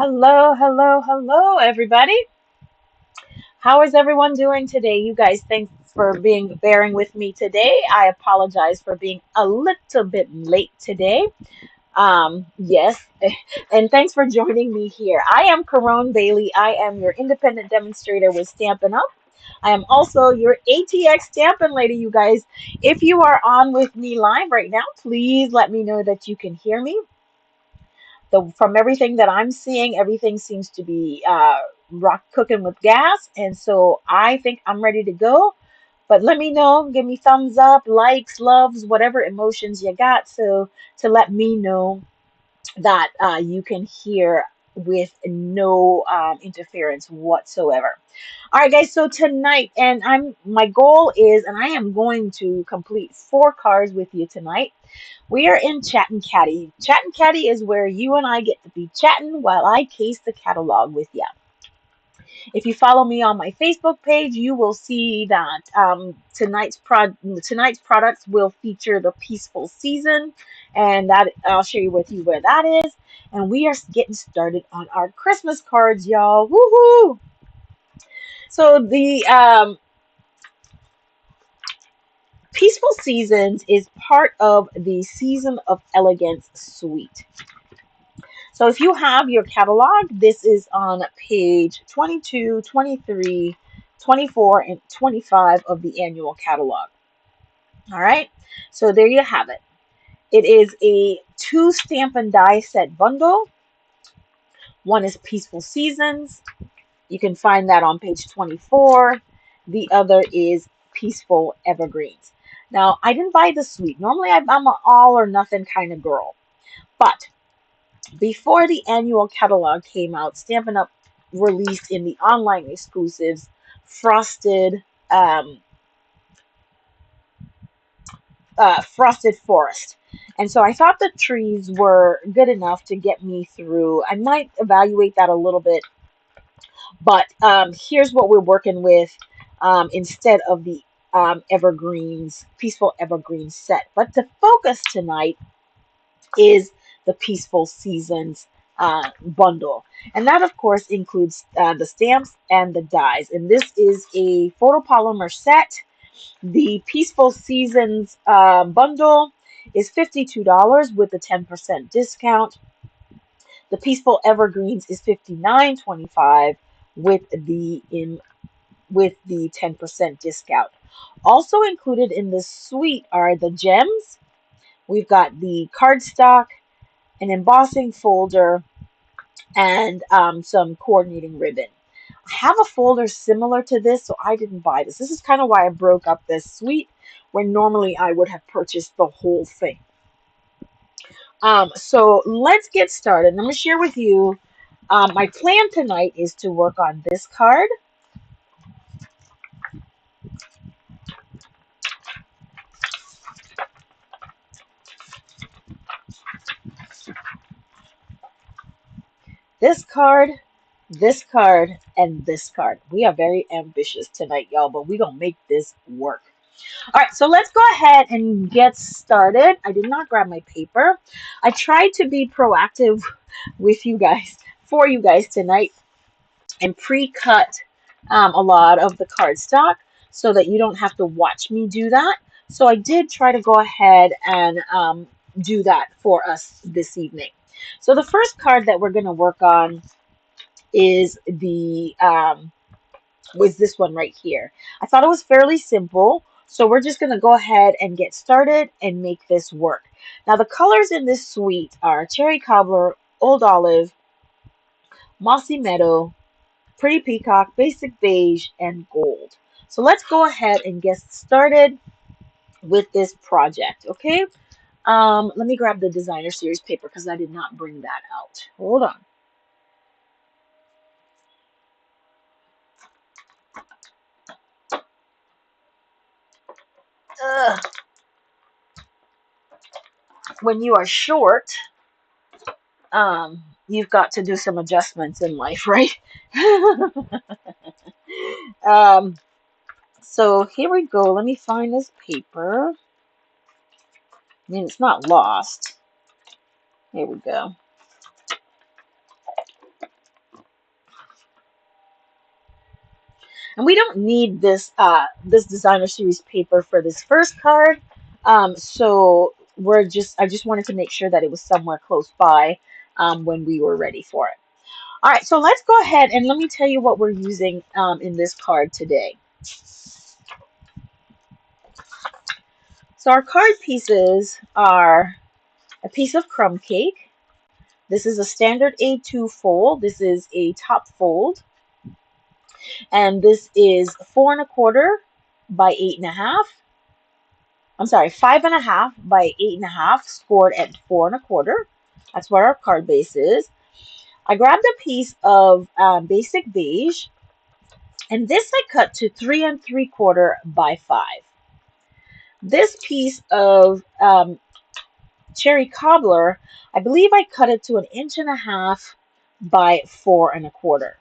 Hello, hello, hello, everybody. How is everyone doing today? You guys, thanks for bearing with me today. I apologize for being a little bit late today. Yes, and thanks for joining me here. I am Caron Bailey. I am your independent demonstrator with Stampin' Up. I am also your ATX Stampin' Lady, you guys. If you are on with me live right now, please let me know that you can hear me. From everything that I'm seeing, everything seems to be rock cooking with gas, and so I think I'm ready to go. But let me know, give me thumbs up, likes, loves, whatever emotions you got, so to let me know that you can hear with no interference whatsoever. All right, guys. So tonight, and my goal is, and I am going to complete 4 cards with you tonight. We are in Chat and Catty. Chat and Catty is where you and I get to be chatting while I case the catalog with you. If you follow me on my Facebook page, you will see that tonight's products will feature the Peaceful Season, and that I'll share with you where that is. And we are getting started on our Christmas cards, y'all. Woohoo! So the Peaceful Seasons is part of the Season of Elegance suite. So if you have your catalog, this is on page 22, 23, 24, and 25 of the annual catalog. All right, so there you have it. It is a 2 stamp and die set bundle. One is Peaceful Seasons. You can find that on page 24. The other is Peaceful Evergreens. Now, I didn't buy the suite. Normally, I'm an all or nothing kind of girl. But before the annual catalog came out, Stampin' Up! Released in the online exclusives Frosted Frosted Forest. And so I thought the trees were good enough to get me through. I might evaluate that a little bit, but here's what we're working with instead of the Evergreens, Peaceful Evergreens set. But the focus tonight is the Peaceful Seasons bundle. And that, of course, includes the stamps and the dies. And this is a photopolymer set. The Peaceful Seasons bundle is $52 with a 10% discount. The Peaceful Evergreens is $59.25 with the 10% discount. Also included in this suite are the gems. We've got the cardstock, an embossing folder, and some coordinating ribbon. I have a folder similar to this, so I didn't buy this. This is kind of why I broke up this suite, where normally I would have purchased the whole thing. So let's get started. I'm going to share with you my plan tonight is to work on this card. This card, this card, and this card. We are very ambitious tonight, y'all, but we're going to make this work. All right, so let's go ahead and get started. I did not grab my paper. I tried to be proactive with you guys, for you guys tonight, and pre-cut a lot of the cardstock so that you don't have to watch me do that. So I did try to go ahead and do that for us this evening. So the first card that we're going to work on is was this one right here. I thought it was fairly simple, so we're just going to go ahead and get started and make this work. Now the colors in this suite are Cherry Cobbler, Old Olive, Mossy Meadow, Pretty Peacock, Basic Beige, and Gold. So let's go ahead and get started with this project, okay? Let me grab the designer series paper because I did not bring that out. Hold on. Ugh. When you are short, you've got to do some adjustments in life, right? um, so here we go. Let me find this paper. I mean, it's not lost. Here we go. And we don't need this designer series paper for this first card. So I just wanted to make sure that it was somewhere close by when we were ready for it. All right, so let's go ahead and let me tell you what we're using in this card today. So our card pieces are a piece of crumb cake. This is a standard A2 fold. This is a top fold. And this is 4¼ by 8½. I'm sorry, 5½, by 8½, scored at 4¼ That's what our card base is. I grabbed a piece of basic beige, and this I cut to 3¾ by 5. This piece of cherry cobbler, I believe I cut it to 1½ by 4¼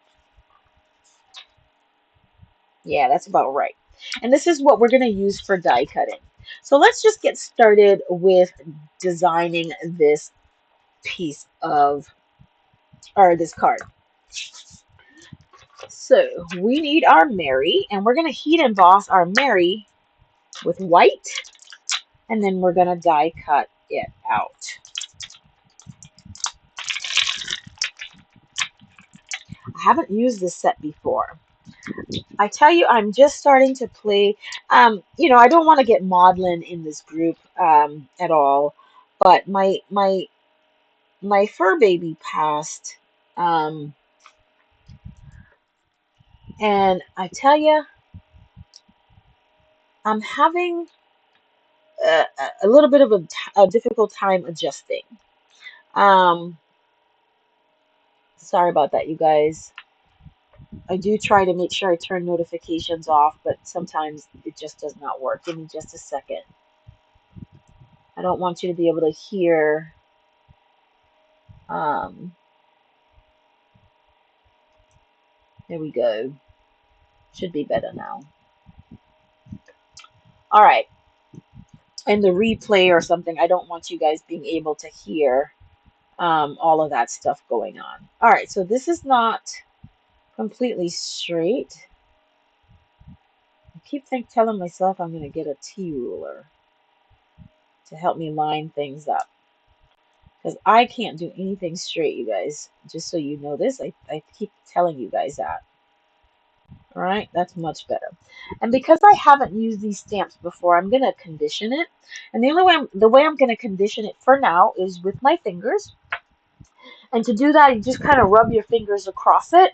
Yeah, that's about right. And this is what we're going to use for die cutting. So let's just get started with designing this piece of, or this card. So we need our Mary, and we're going to heat emboss our Mary with white, and then we're going to die cut it out. I haven't used this set before. I tell you, I'm just starting to play. I don't want to get maudlin in this group at all, but my fur baby passed, um, and I tell you, I'm having a little bit of a difficult time adjusting. Um, Sorry about that, you guys. I do try to make sure I turn notifications off, but sometimes it just does not work. Give me just a second. I don't want you to be able to hear. There we go. Should be better now. All right. And the replay or something, I don't want you guys being able to hear all of that stuff going on. All right, so this is not completely straight. I keep telling myself I'm going to get a T-ruler to help me line things up, because I can't do anything straight, you guys. Just so you know this, I keep telling you guys that. All right, that's much better. And because I haven't used these stamps before, I'm going to condition it. And the way I'm going to condition it for now is with my fingers. And to do that, you just kind of rub your fingers across it.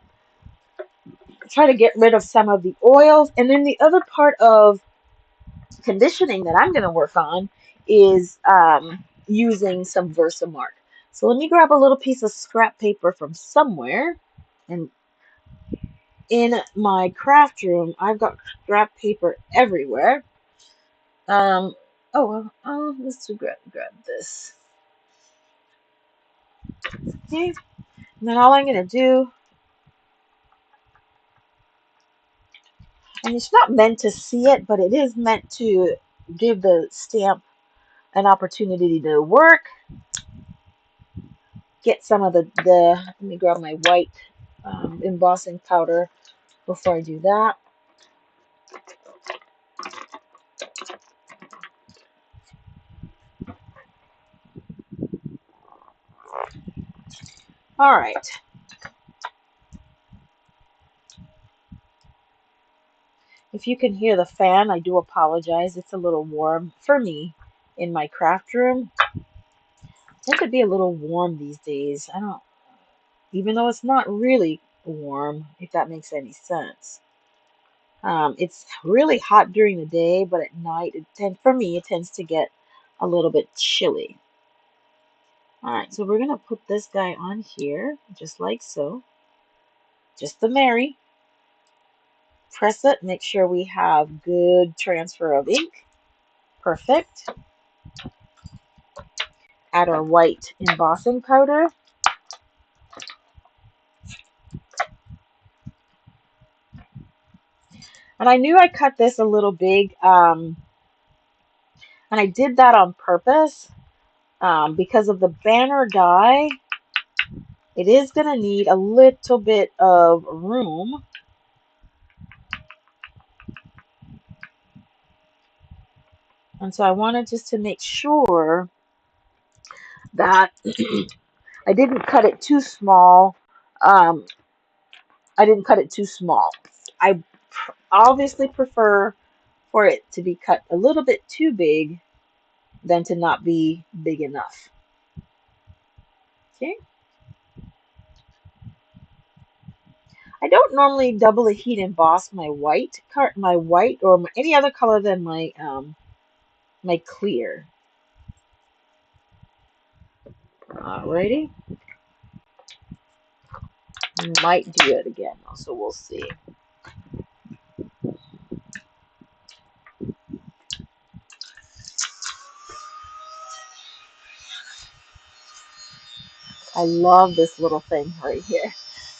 Try to get rid of some of the oils. And then the other part of conditioning that I'm going to work on is using some Versamark. So let me grab a little piece of scrap paper from somewhere. And in my craft room, I've got scrap paper everywhere. Let's grab this. Okay. And then all I'm going to do, and it's not meant to see it, but it is meant to give the stamp an opportunity to work. Get some of the let me grab my white embossing powder before I do that. All right. If you can hear the fan, I do apologize. It's a little warm for me in my craft room. It tends to be a little warm these days. Even though it's not really warm, if that makes any sense. It's really hot during the day, but at night, for me, it tends to get a little bit chilly. All right, so we're going to put this guy on here, just like so. Just the Mary. Press it, make sure we have good transfer of ink. Perfect. Add our white embossing powder. And I knew I cut this a little big, and I did that on purpose because of the banner die. It is going to need a little bit of room And so I wanted just to make sure that I didn't cut it too small. Um, I didn't cut it too small. I obviously prefer for it to be cut a little bit too big than to not be big enough. Okay. I don't normally double heat emboss my white or any other color than my clear. Alrighty, might do it again, so we'll see. I love this little thing right here,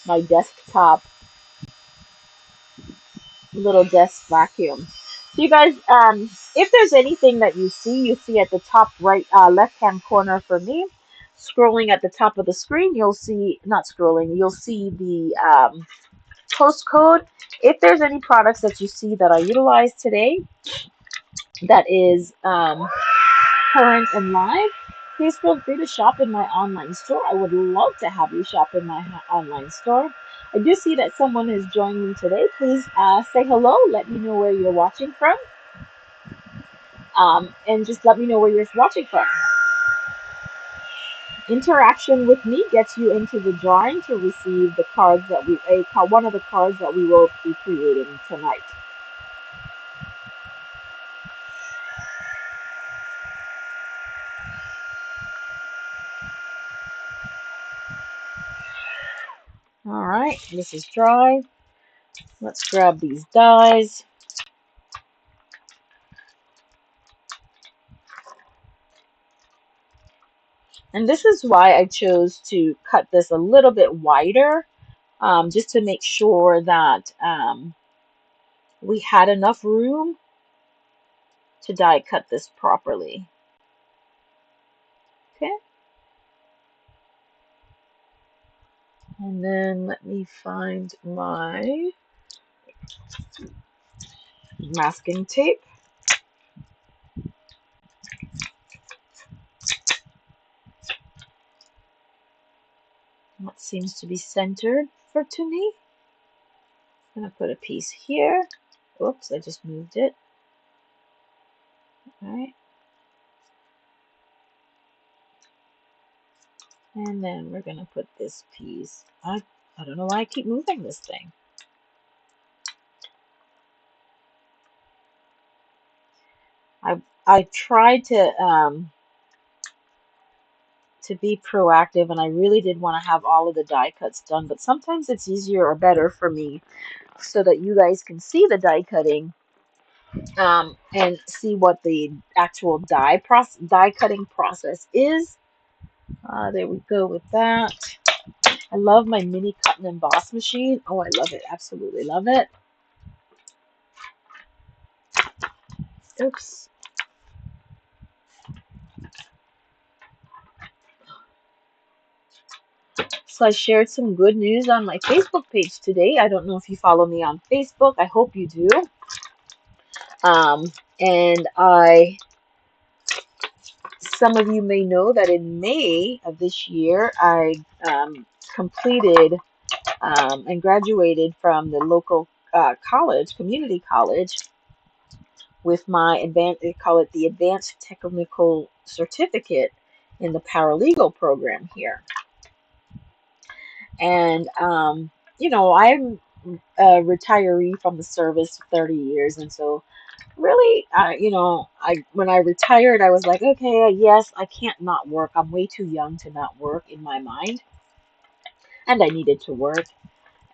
my desktop little desk vacuum. So you guys, if there's anything that you see at the top right, left-hand corner for me, scrolling at the top of the screen, you'll see, not scrolling, you'll see the postcode. If there's any products that you see that I utilized today that is current and live, please feel free to shop in my online store. I would love to have you shop in my online store. I do see that someone has joined me today. Please say hello. Let me know where you're watching from. And just let me know where you're watching from. Interaction with me gets you into the drawing to receive the cards that one of the cards that we will be creating tonight. All right, this is dry. Let's grab these dies. And this is why I chose to cut this a little bit wider, just to make sure that we had enough room to die cut this properly. Okay. And then let me find my masking tape. That seems to be centered to me. I'm going to put a piece here. Oops, I just moved it. All right. And then we're going to put this piece. I don't know why I keep moving this thing. I tried to be proactive, and I really did want to have all of the die cuts done, but sometimes it's easier or better for me so that you guys can see the die cutting and see what the actual die cutting process is. There we go with that. I love my mini cut and emboss machine. Oh, I love it. Absolutely love it. Oops. So I shared some good news on my Facebook page today. I don't know if you follow me on Facebook. I hope you do. And some of you may know that in May of this year, I completed and graduated from the local community college, with my they call it the Advanced Technical Certificate in the paralegal program here. And, I'm a retiree from the service, 30 years. And so really, when I retired, I was like, okay, yes, I can't not work. I'm way too young to not work in my mind. And I needed to work.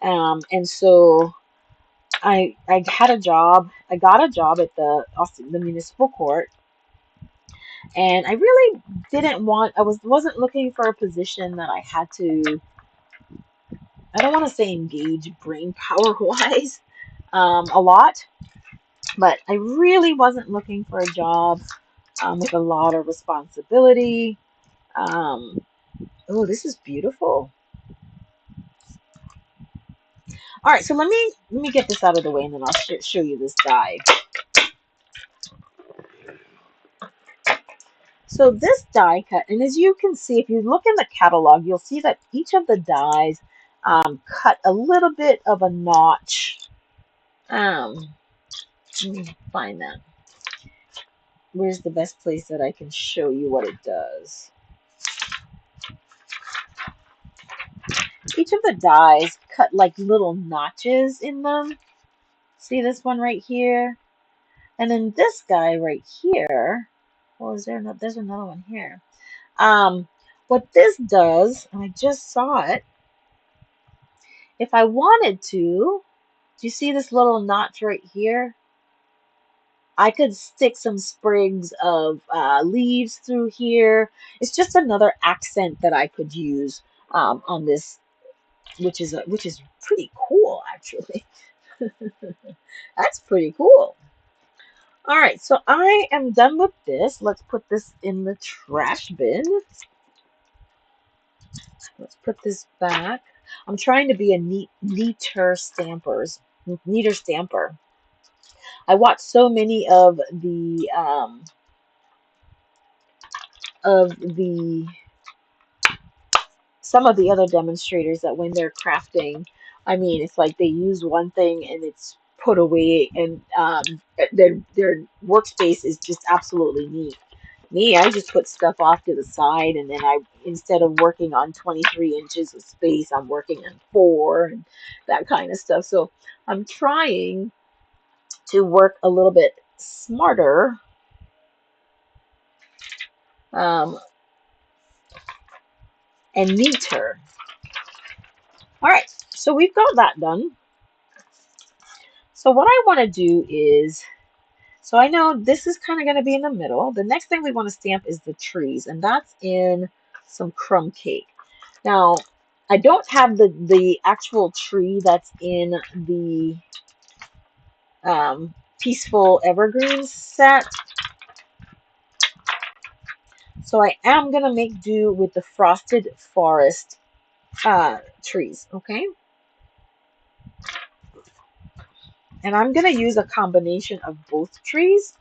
And so I had a job. I got a job at the municipal court. And I really didn't want, wasn't looking for a position that I had to, I don't want to say engage brain power wise a lot, but I really wasn't looking for a job with a lot of responsibility. Oh, this is beautiful. All right, so let me get this out of the way, and then I'll show you this die. So this die cut, and as you can see, if you look in the catalog, you'll see that each of the dies cut a little bit of a notch. Let me find that. Where's the best place that I can show you what it does? Each of the dies cut like little notches in them. See this one right here? And then this guy right here. Well, is there another? There's another one here. What this does, and I just saw it, if I wanted to, do you see this little notch right here? I could stick some sprigs of leaves through here. It's just another accent that I could use on this, which is pretty cool, actually. That's pretty cool. All right, so I am done with this. Let's put this in the trash bin. Let's put this back. I'm trying to be a neater stamper. I watch so many of the some of the other demonstrators that when they're crafting, I mean, it's like they use one thing and it's put away, and their workspace is just absolutely neat. Me, I just put stuff off to the side, and then instead of working on 23 inches of space, I'm working on 4 and that kind of stuff. So I'm trying to work a little bit smarter, um, and neater. All right, so we've got that done. So what I want to do is, so I know this is kind of going to be in the middle. The next thing we want to stamp is the trees, and that's in some crumb cake. Now, I don't have the actual tree that's in the Peaceful Evergreens set, so I am going to make do with the Frosted Forest trees, okay? And I'm going to use a combination of both trees.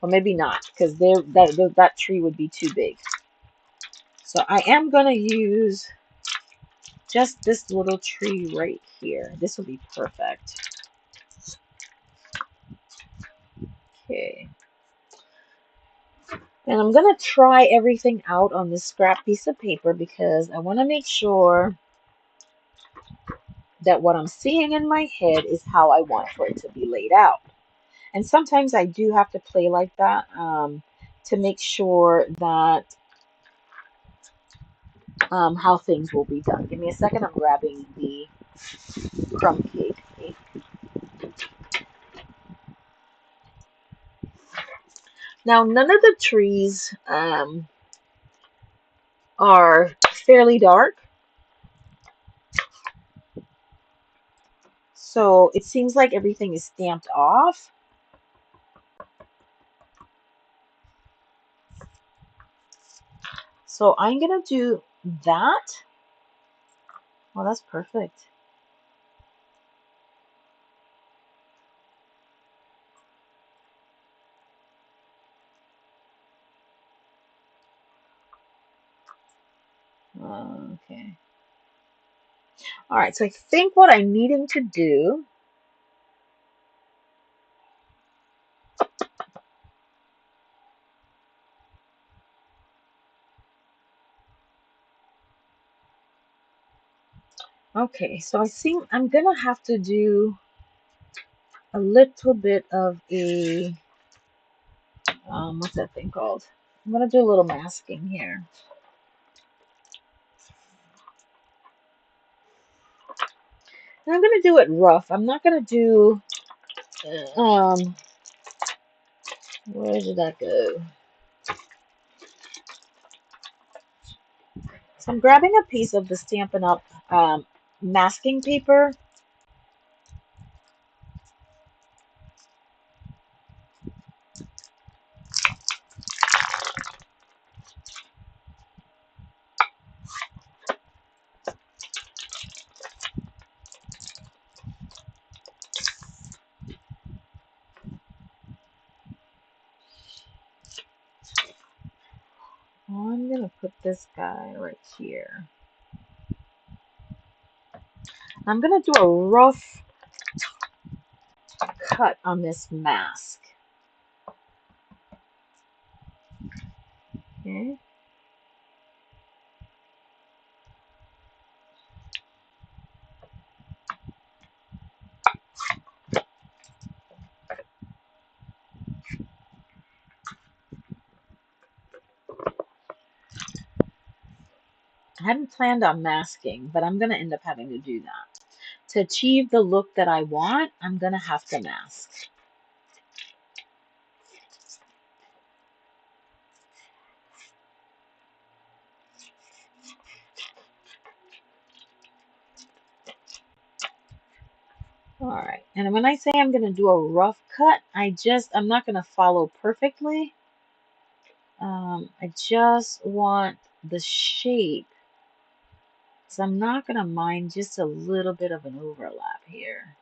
Or maybe not, because that tree would be too big. So I am going to use just this little tree right here. This will be perfect. Okay. And I'm going to try everything out on this scrap piece of paper because I want to make sure that what I'm seeing in my head is how I want for it to be laid out. And sometimes I do have to play like that to make sure that how things will be done. Give me a second. I'm grabbing the crumb cake. Now, none of the trees are fairly dark. So it seems like everything is stamped off. So I'm going to do that. Well, that's perfect. Okay. All right, so I think what I'm needing to do okay, so I think I'm gonna have to do a little bit of a what's that thing called? I'm gonna do a little masking here. And I'm gonna do it rough. I'm not gonna do where did that go? So I'm grabbing a piece of the Stampin' Up masking paper. put this guy right here. I'm gonna do a rough cut on this mask. Okay. I hadn't planned on masking, but I'm gonna end up having to do that. To achieve the look that I want, I'm gonna have to mask. All right, and when I say I'm gonna do a rough cut, I'm not gonna follow perfectly. I just want the shape, so I'm not gonna mind just a little bit of an overlap here.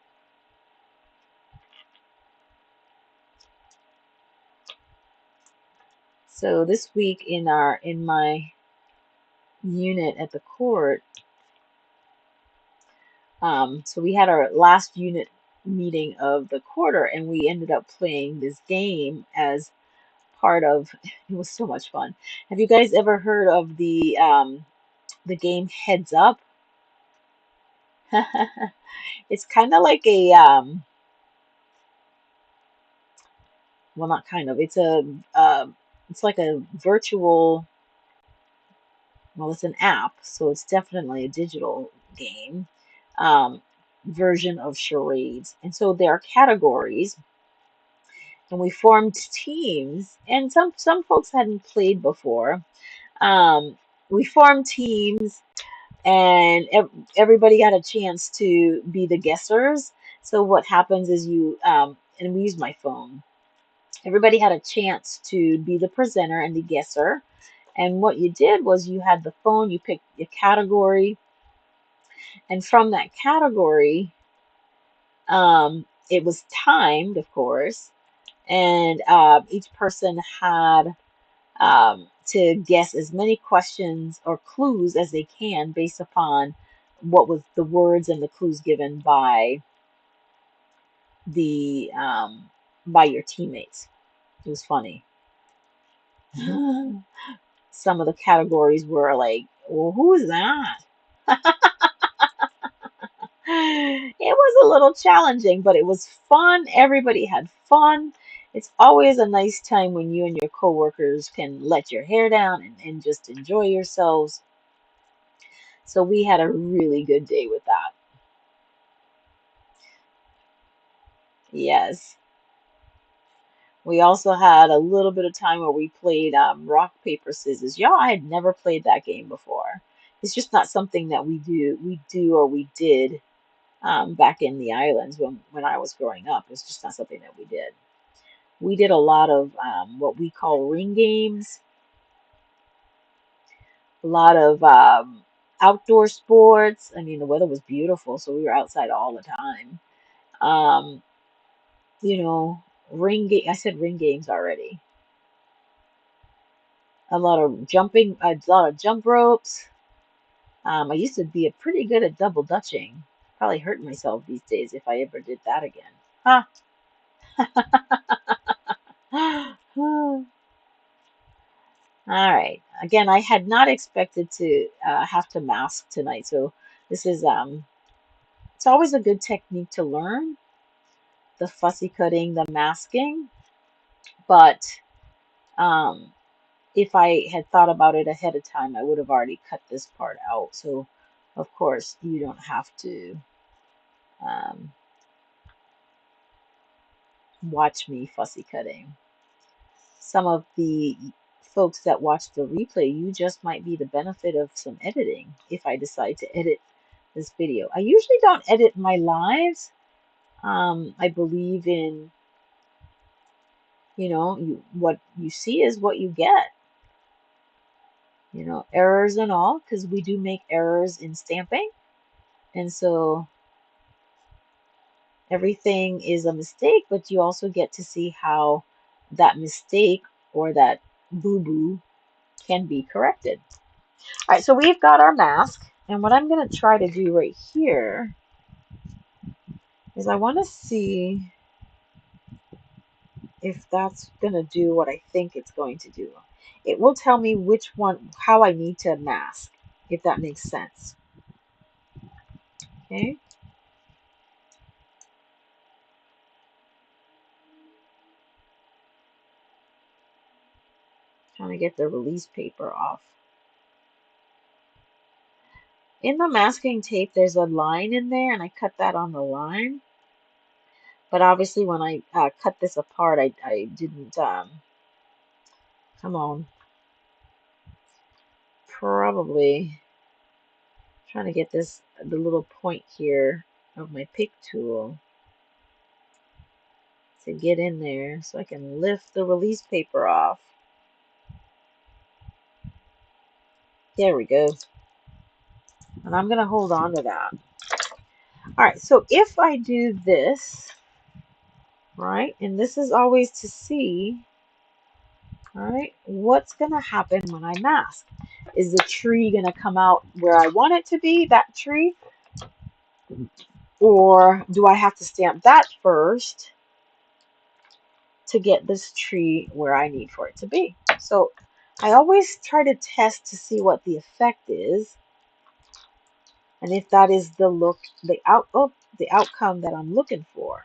So this week in my unit at the court, so we had our last unit meeting of the quarter, and we ended up playing this game as part of. It was so much fun. Have you guys ever heard of the game Heads Up? It's kind of like a well, not kind of. It's like a virtual. Well, it's an app, so it's definitely a digital game um, version of charades. And so there are categories, and we formed teams. And some folks hadn't played before. Um, we formed teams, and everybody got a chance to be the guessers. So what happens is and we use my phone. Everybody had a chance to be the presenter and the guesser. And what you did was you had the phone, you picked your category, and from that category, it was timed, of course, and each person had to guess as many questions or clues as they can based upon what was the words and the clues given the by your teammates. It was funny. Some of the categories were like, well, who is that? It was a little challenging, but it was fun. Everybody had fun. It's always a nice time when you and your coworkers can let your hair down and just enjoy yourselves. So we had a really good day with that. Yes. We also had a little bit of time where we played rock, paper, scissors. Y'all, I had never played that game before. It's just not something that we do or we did back in the islands when I was growing up. It's just not something that we did. We did a lot of what we call ring games, a lot of outdoor sports. I mean, the weather was beautiful, so we were outside all the time. Um, you know, ring game. I said ring games already. A lot of jump ropes. I used to be pretty good at double dutching. Probably hurt myself these days if I ever did that again. Huh. All right. Again, I had not expected to have to mask tonight, so this is it's always a good technique to learn, the fussy cutting, the masking. But um, if I had thought about it ahead of time, I would have already cut this part out. So, of course, you don't have to um, watch me fussy cutting. Some of the folks that watch the replay, you just might be the benefit of some editing if I decide to edit this video. I usually don't edit my lives. I believe in, what you see is what you get, errors and all, because we do make errors in stamping. And so everything is a mistake, but you also get to see how that mistake or that boo-boo can be corrected. All right, so we've got our mask, and what I'm going to try to do right here is I want to see if that's going to do what I think it's going to do. It will tell me which one, how I need to mask, if that makes sense. Okay. Trying to get the release paper off. In the masking tape, there's a line in there, and I cut that on the line. But obviously, when I cut this apart, I didn't, come on, probably trying to get this, the little point here of my pick tool to get in there so I can lift the release paper off. There we go. And I'm going to hold on to that. All right, so if I do this, right, and this is always to see, all right, what's going to happen when I mask? Is the tree going to come out where I want it to be, that tree? Or do I have to stamp that first to get this tree where I need for it to be? So I always try to test to see what the effect is, and if that is the look, the outcome that I'm looking for.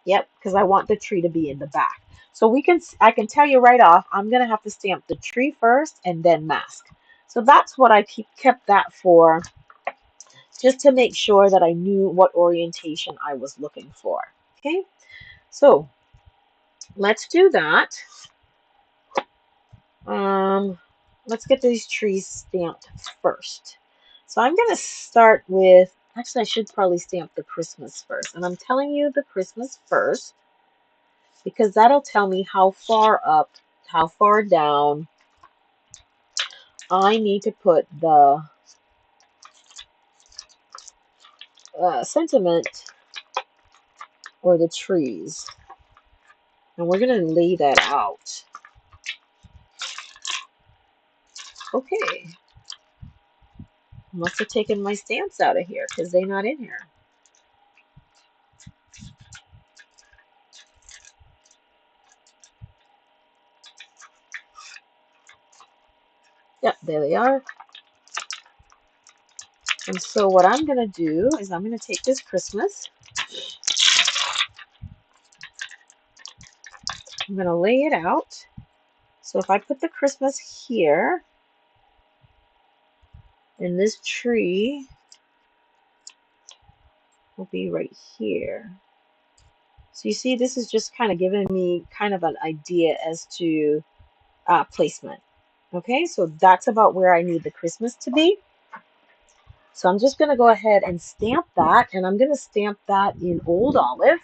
Yep, because I want the tree to be in the back. So I can tell you right off, I'm gonna have to stamp the tree first and then mask. So that's what I kept that for, just to make sure that I knew what orientation I was looking for. Okay, so let's do that. Let's get these trees stamped first. So I'm gonna start with, actually I should probably stamp the Christmas first. And I'm telling you the Christmas first because that'll tell me how far up, how far down I need to put the sentiment or the trees. And we're gonna lay that out. Okay. Must have taken my stamps out of here because they're not in here. Yep, there they are. And so what I'm going to do is I'm going to take this Christmas. I'm going to lay it out. So if I put the Christmas here, and this tree will be right here. So you see, this is just kind of giving me kind of an idea as to placement. Okay, so that's about where I need the Christmas to be. So I'm just going to go ahead and stamp that, and I'm going to stamp that in Old Olive.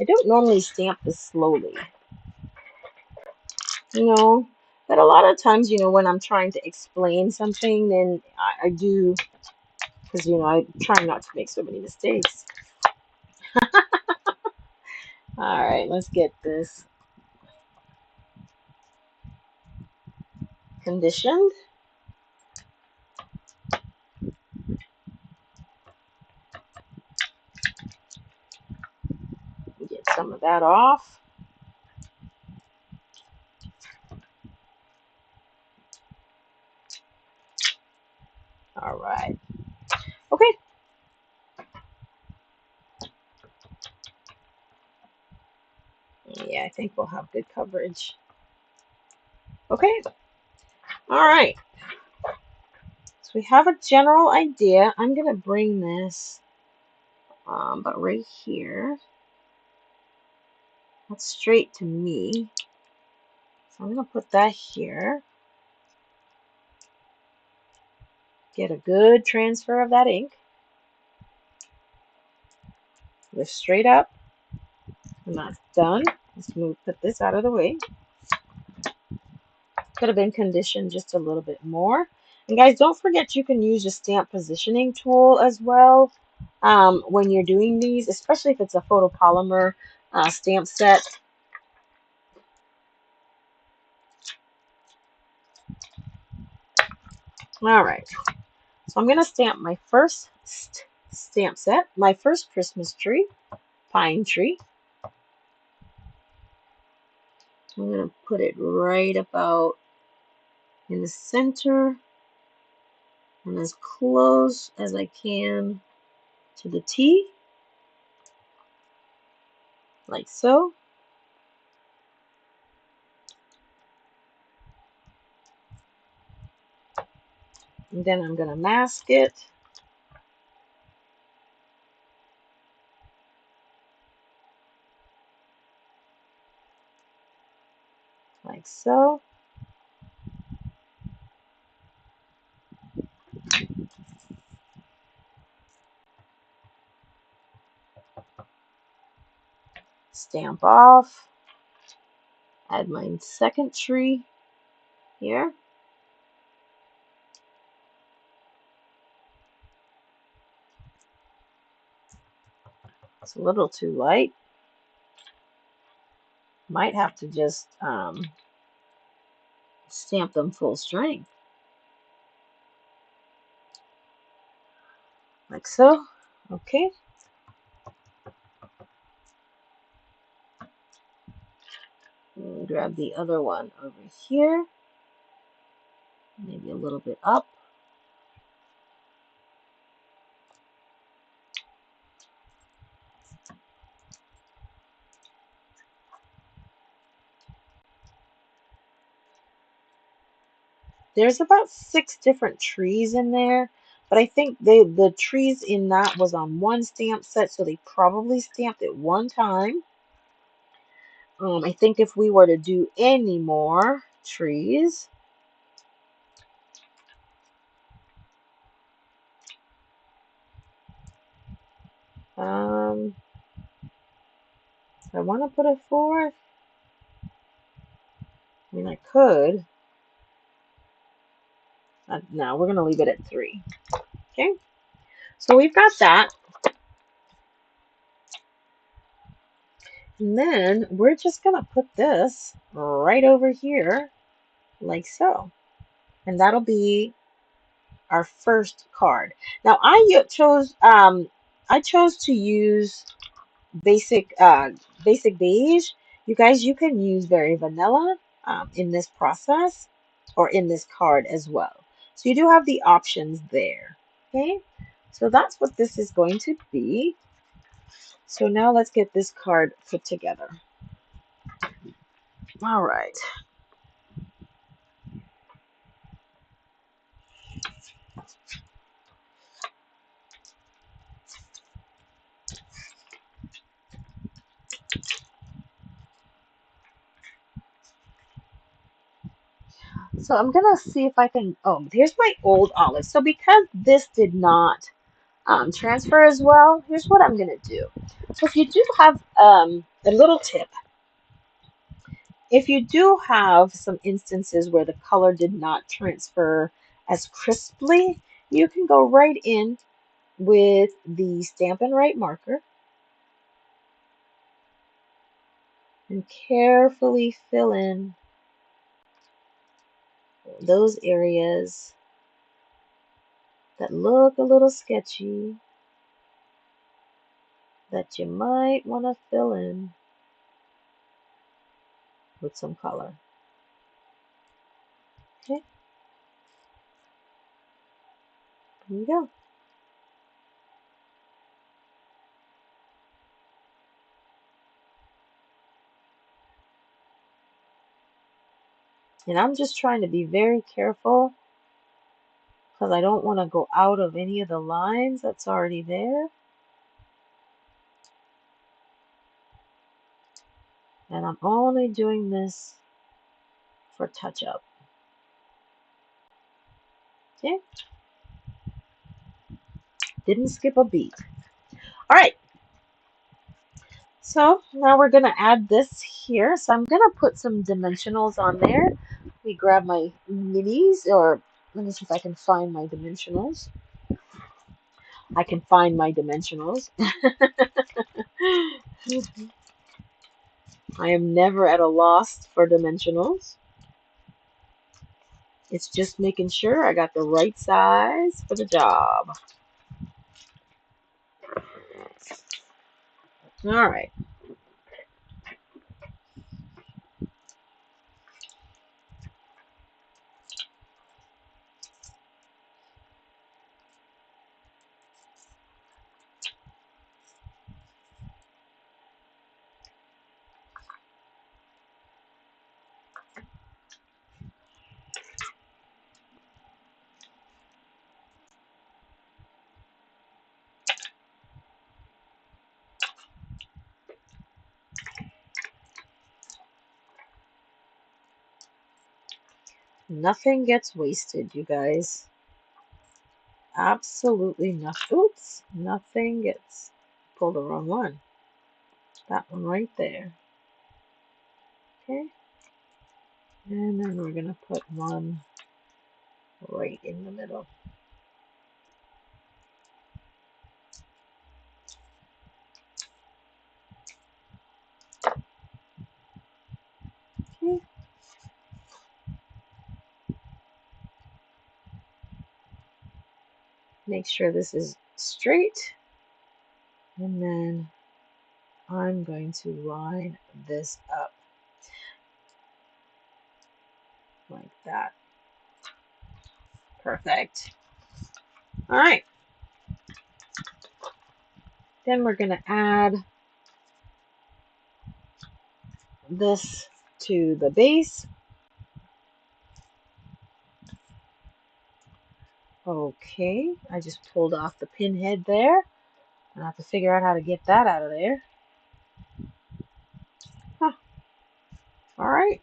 I don't normally stamp this slowly, but a lot of times, when I'm trying to explain something, then I do, because, I try not to make so many mistakes. All right, let's get this conditioned. Get some of that off. All right. Okay. Yeah, I think we'll have good coverage. Okay. All right. So we have a general idea. I'm going to bring this, but right here, that's straight to me. So I'm going to put that here. Get a good transfer of that ink. Lift straight up. And that's done. Let's put this out of the way. Could have been conditioned just a little bit more. And guys, don't forget you can use your stamp positioning tool as well when you're doing these, especially if it's a photopolymer stamp set. All right, so I'm going to stamp my first stamp set, my first Christmas tree, pine tree. I'm going to put it right about in the center and as close as I can to the T, like so. And then I'm going to mask it. Like so. Stamp off. Add my second tree here. It's a little too light. Might have to just stamp them full strength. Like so. Okay. And grab the other one over here. Maybe a little bit up. There's about 6 different trees in there, but I think the trees in that was on one stamp set, so they probably stamped it one time. I think if we were to do any more trees, I want to put a 4th. I mean, I could. No, we're going to leave it at 3. Okay, so we've got that. And then we're just going to put this right over here, like so. And that'll be our first card. Now, I chose to use basic beige. You guys, you can use very vanilla in this process or in this card as well. So you do have the options there. Okay, so that's what this is going to be. So now let's get this card put together. All right. So I'm gonna see if I can. Oh, here's my old olive. So because this did not transfer as well, here's what I'm gonna do. So if you do have a little tip, if you do have some instances where the color did not transfer as crisply, you can go right in with the Stampin' Right marker and carefully fill in those areas that look a little sketchy that you might want to fill in with some color. Okay, here we go. And I'm just trying to be very careful because I don't want to go out of any of the lines that's already there. And I'm only doing this for touch up. Okay, didn't skip a beat. All right, So now we're going to add this here. So I'm going to put some dimensionals on there. Let me grab my minis, or let me see if I can find my dimensionals. I can find my dimensionals. I am never at a loss for dimensionals. It's just making sure I got the right size for the job. All right. Nothing gets wasted, you guys. Absolutely nothing. Oops, nothing gets pulled the wrong one. That one right there. Okay. And then we're going to put one right in the middle. Okay. Make sure this is straight. And then I'm going to line this up like that. Perfect. All right. Then we're going to add this to the base. Okay, I just pulled off the pin head there. I have to figure out how to get that out of there. Huh. All right.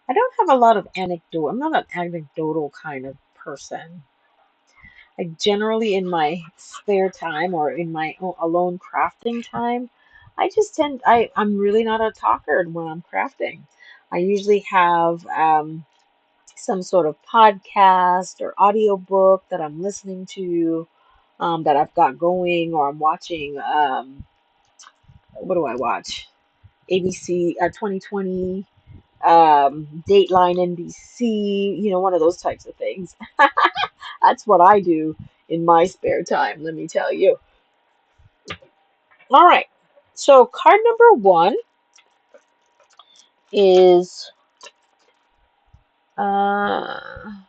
I don't have a lot of anecdote. I'm not an anecdotal kind of person. I generally, in my spare time or in my alone crafting time, I'm really not a talker when I'm crafting. I usually have some sort of podcast or audiobook that I'm listening to, that I've got going, or I'm watching. What do I watch? ABC 2020, Dateline NBC, one of those types of things. That's what I do in my spare time, let me tell you. All right. So card number one is I'm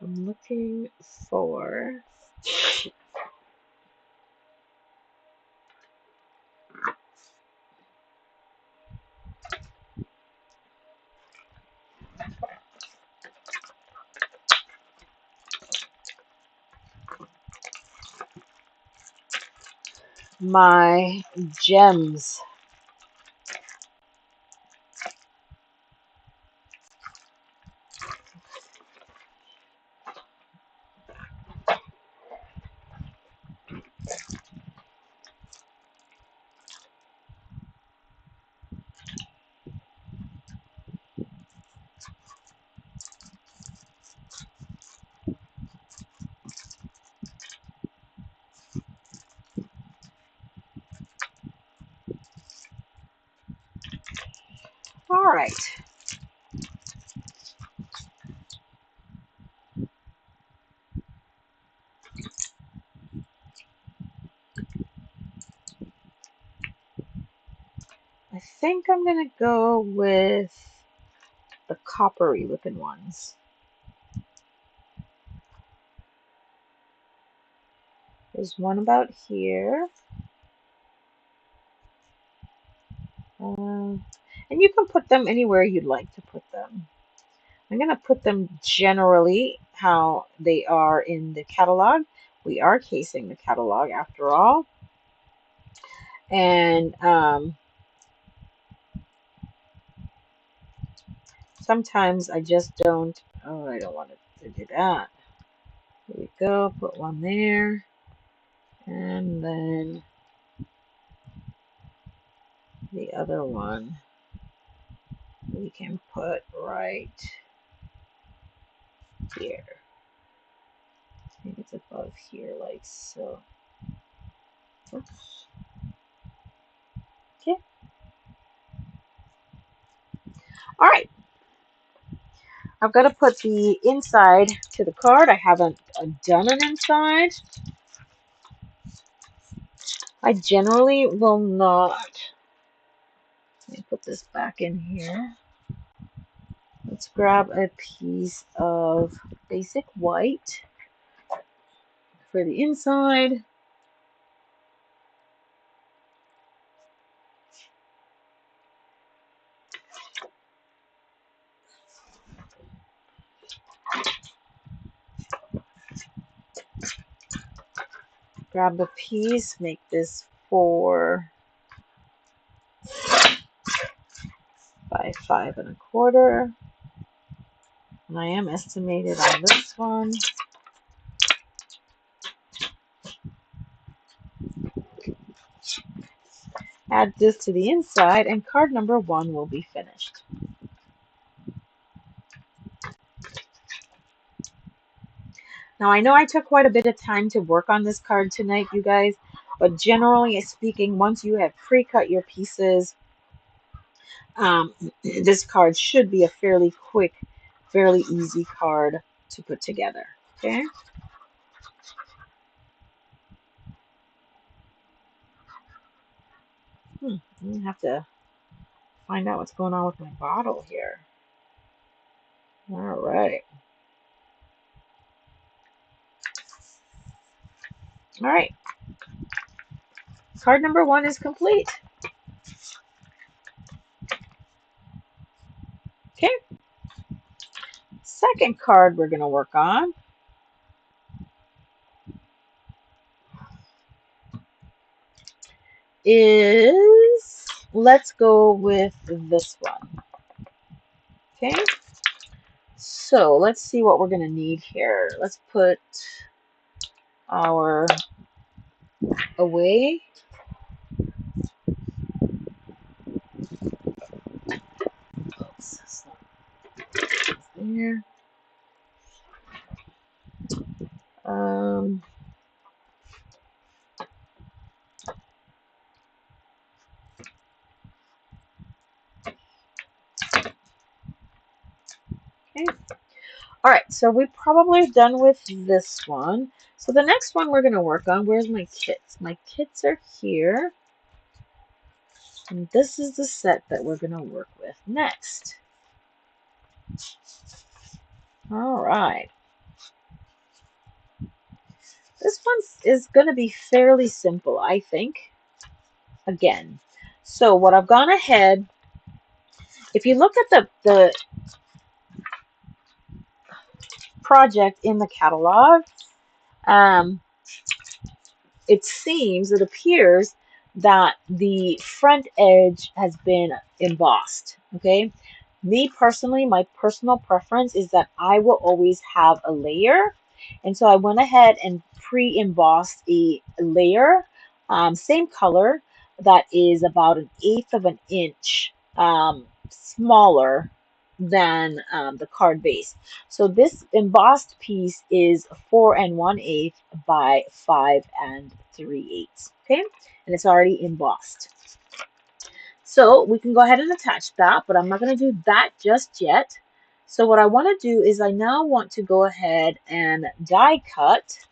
looking for my gems. All right. I think I'm going to go with the coppery looking ones. There's one about here. And you can put them anywhere you'd like to put them. I'm going to put them generally how they are in the catalog. We are casing the catalog after all. And sometimes I just don't, oh, I don't want to do that. Here we go, put one there. And then the other one we can put right here. I think it's above here, like so. Oops. Okay. All right. I've got to put the inside to the card. I haven't done an inside. I generally will not. Let me put this back in here. Let's grab a piece of basic white for the inside. Grab the piece, make this 4 by 5 1/4. And I am estimated on this one. Add this to the inside, and card number 1 will be finished. Now, I know I took quite a bit of time to work on this card tonight, you guys, but generally speaking, once you have pre-cut your pieces, this card should be a fairly quick, fairly easy card to put together. Okay. I'm gonna have to find out what's going on with my bottle here. All right. All right. Card number 1 is complete. Okay. Second card we're gonna work on is, let's go with this one. Okay. So let's see what we're gonna need here. Let's put our away. Oops, there. Okay. All right, so we're probably done with this one. So the next one we're going to work on, where's my kits? My kits are here. And this is the set that we're going to work with next. All right. This one is going to be fairly simple, I think. Again. So what I've gone ahead, if you look at the project in the catalog, it appears that the front edge has been embossed. Okay. Me personally, my personal preference is that I will always have a layer. And so I went ahead and pre-embossed a layer, same color, that is about 1/8 of an inch smaller than the card base. So this embossed piece is 4 1/8 by 5 3/8. Okay, and it's already embossed. So we can go ahead and attach that, but I'm not going to do that just yet. So what I want to do is I now want to go ahead and die cut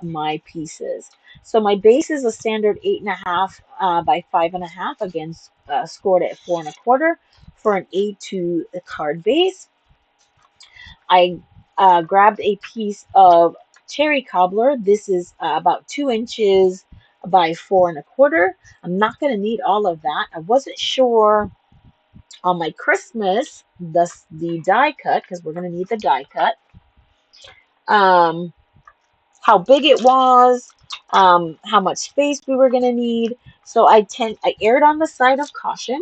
my pieces. So my base is a standard 8.5 by 5.5, again scored at 4 1/4 for an A2 card base. I grabbed a piece of cherry cobbler. This is about 2 inches by 4 1/4. I'm not going to need all of that. I wasn't sure on my Christmas, the die cut, because we're going to need the die cut, how big it was, how much space we were going to need. So I erred on the side of caution,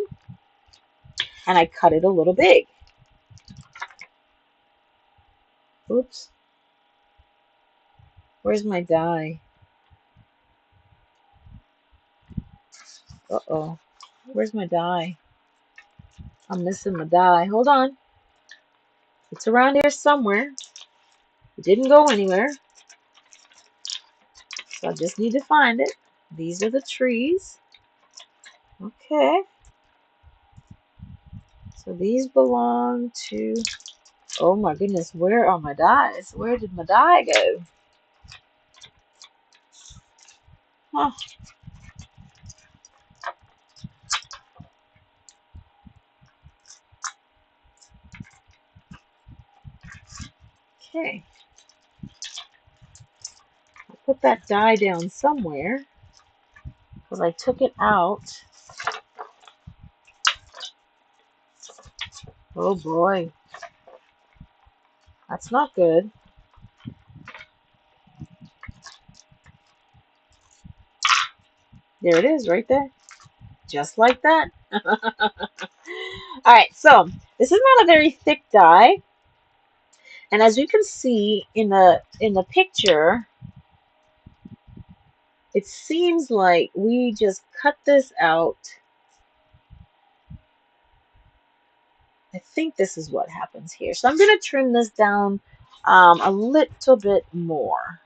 and I cut it a little big. Oops. Where's my die? Uh-oh. Where's my die? I'm missing my die. Hold on. It's around here somewhere. It didn't go anywhere. So I just need to find it. These are the trees. Okay. So these belong to... Oh my goodness, where are my dies? Where did my die go? Huh. Okay. I'll put that die down somewhere because I took it out. Oh boy. That's not good. There it is right there. Just like that. Alright, so this is not a very thick die. And as you can see in the picture, it seems like we just cut this out. I think this is what happens here. So I'm going to trim this down a little bit more.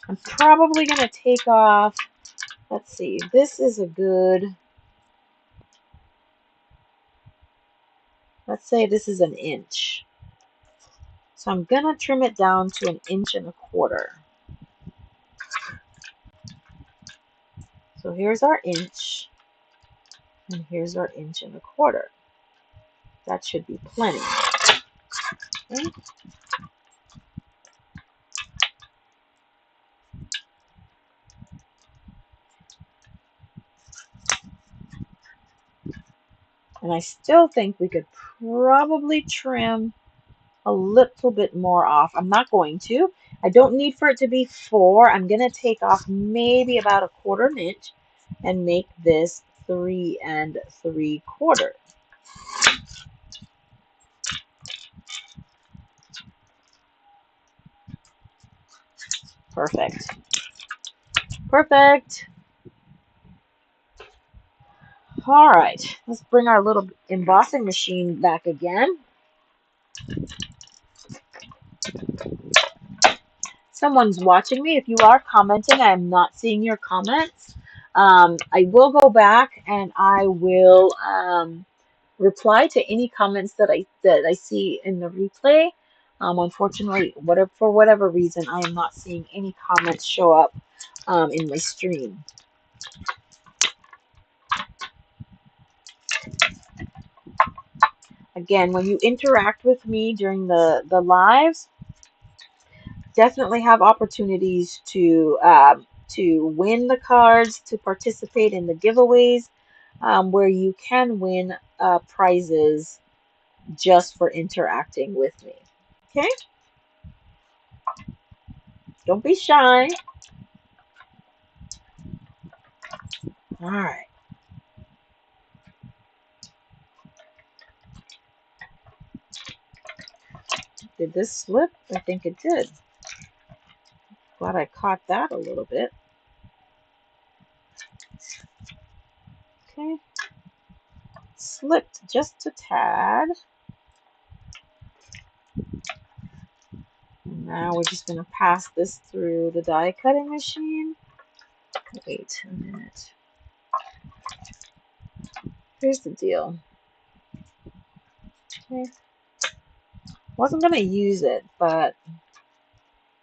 I'm probably going to take off, let's see, this is a good, let's say this is an inch. So I'm going to trim it down to 1.25 inches. So here's our inch, and here's our 1.25 inches. That should be plenty. Okay. And I still think we could probably trim a little bit more off. I'm not going to. I don't need for it to be 4. I'm going to take off maybe about 1/4 inch and make this 3 3/4. Perfect. Perfect. All right, let's bring our little embossing machine back again. Someone's watching me. If you are commenting, I am not seeing your comments. I will go back and I will reply to any comments that I see in the replay. Unfortunately, for whatever reason, I am not seeing any comments show up in my stream. Again, when you interact with me during the lives, definitely have opportunities to win the cards, to participate in the giveaways, where you can win prizes just for interacting with me. Okay? Don't be shy. All right. Did this slip? I think it did. Glad I caught that a little bit. Okay. Slipped just a tad. And now we're just going to pass this through the die cutting machine. Wait a minute. Here's the deal. Okay. Wasn't going to use it, but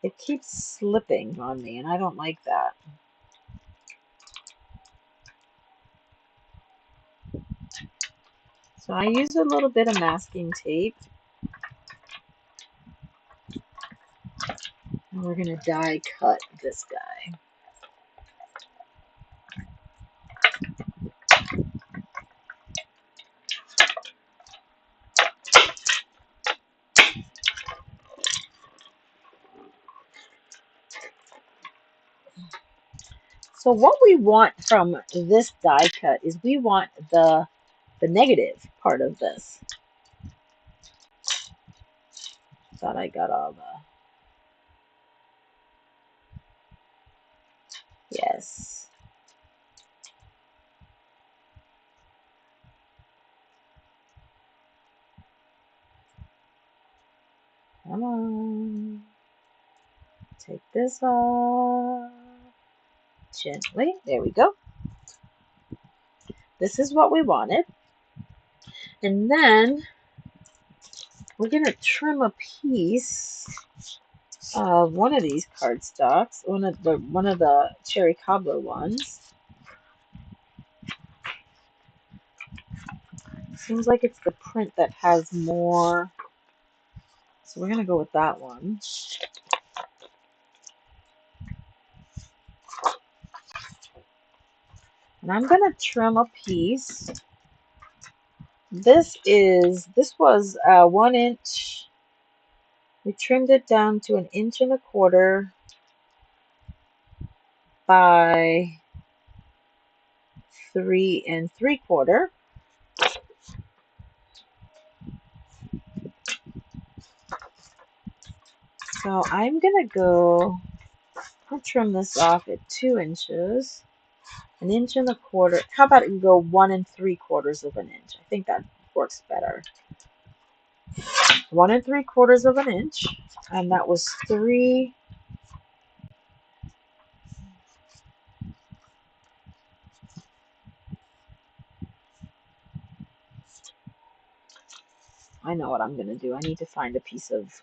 it keeps slipping on me, and I don't like that. So I use a little bit of masking tape. And we're going to die cut this guy. So what we want from this die cut is we want the negative part of this. Thought I got all the... Yes. Come on. Take this off. Gently. There we go. This is what we wanted. And then we're going to trim a piece of one of these cardstocks, one of the cherry cobbler ones. Seems like it's the print that has more, so we're going to go with that one. And I'm going to trim a piece. This was 1 inch. We trimmed it down to 1 1/4 inches by 3 3/4 inches. So I'm going to go, I'll trim this off at 2 inches. 1 1/4 inches. How about it go 1 3/4 of an inch? I think that works better. 1 3/4 of an inch, and that was 3. I know what I'm gonna do. I need to find a piece of.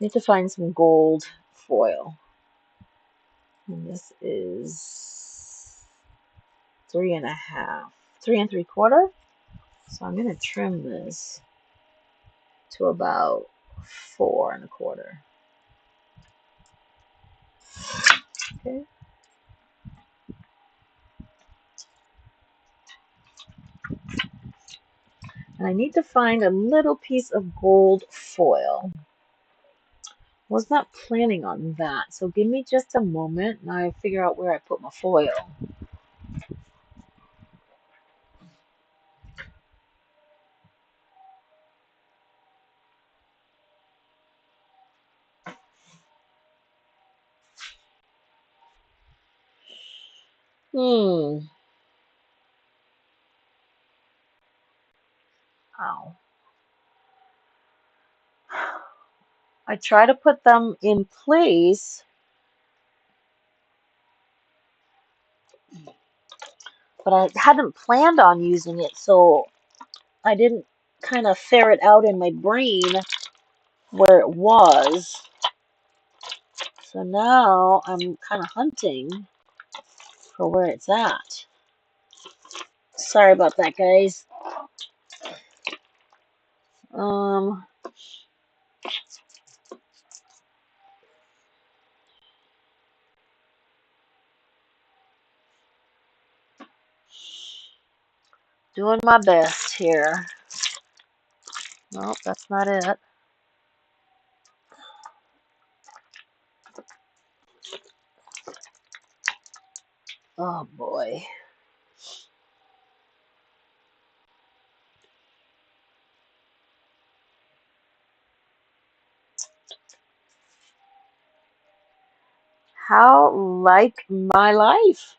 Need to find some gold foil, and this is 3.5, 3 3/4. So I'm gonna trim this to about 4 1/4. Okay. And I need to find a little piece of gold foil. Was not planning on that, so give me just a moment and I figure out where I put my foil. Ow. I try to put them in place, but I hadn't planned on using it, so I didn't kind of ferret out in my brain where it was. So now I'm kind of hunting for where it's at. Sorry about that, guys. Doing my best here. Nope, that's not it. Oh boy. How like my life.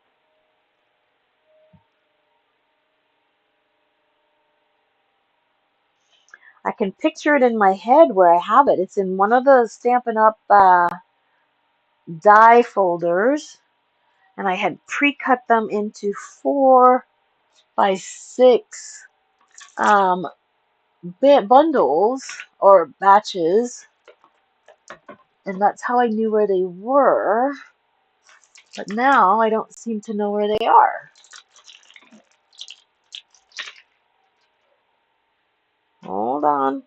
I can picture it in my head where I have it. It's in one of the Stampin' Up die folders, and I had pre-cut them into 4 by 6 bundles or batches, and that's how I knew where they were. But now I don't seem to know where they are. Hold on.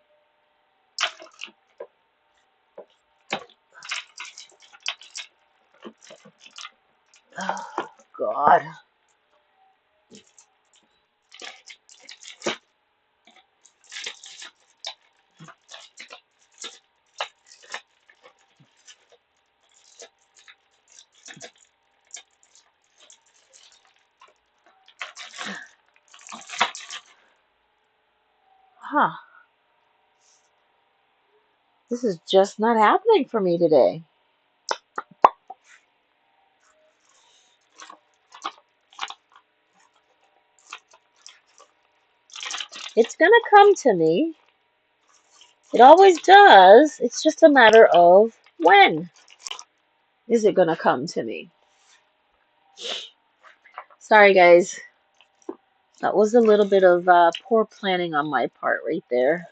Oh, God. Huh, this is just not happening for me today. It's gonna come to me. It always does. It's just a matter of when is it gonna come to me. Sorry, guys. That was a little bit of poor planning on my part right there.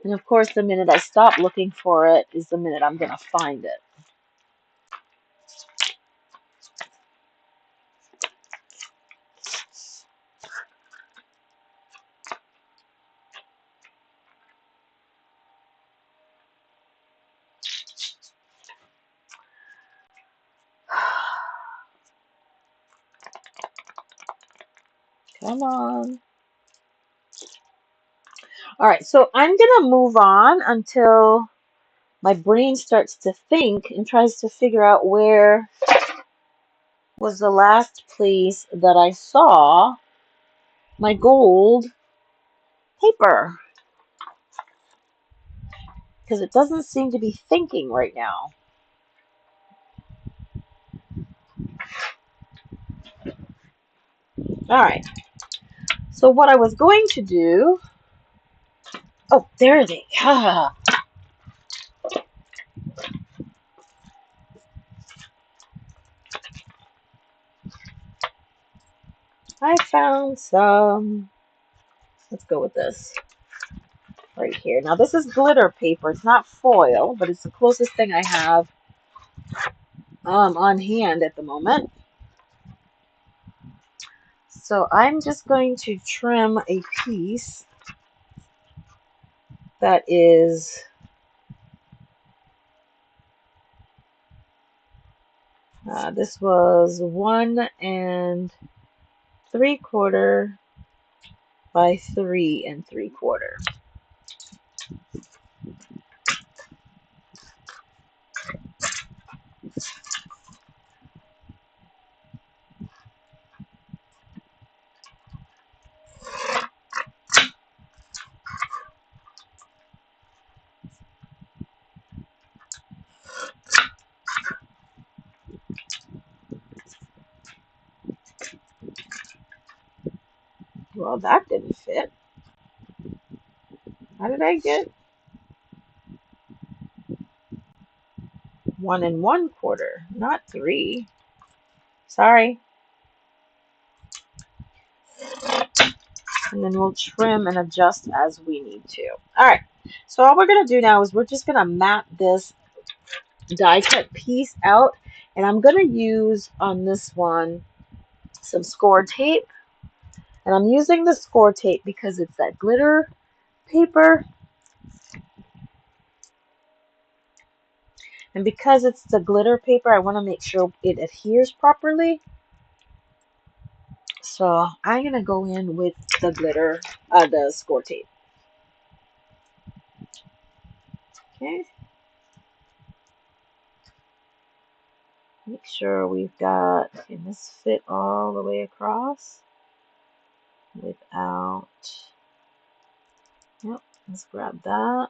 And of course, the minute I stop looking for it is the minute I'm gonna find it. Come on. All right, so I'm gonna move on until my brain starts to think and tries to figure out where was the last place that I saw my gold paper, because it doesn't seem to be thinking right now. All right, so what I was going to do, oh, there they are. I found some. Let's go with this right here. Now, this is glitter paper. It's not foil, but it's the closest thing I have on hand at the moment. So I'm just going to trim a piece that is this was 1 3/4 by 3 3/4. Well, that didn't fit. How did I get 1 1/4? Not 3. Sorry. And then we'll trim and adjust as we need to. All right. So all we're going to do now is we're just going to map this die cut piece out. And I'm going to use on this one some score tape. And I'm using the score tape because it's that glitter paper. And because it's the glitter paper, I want to make sure it adheres properly. So I'm going to go in with the glitter, the score tape. Okay. Make sure we've got, can this fit all the way across without, yep, let's grab that.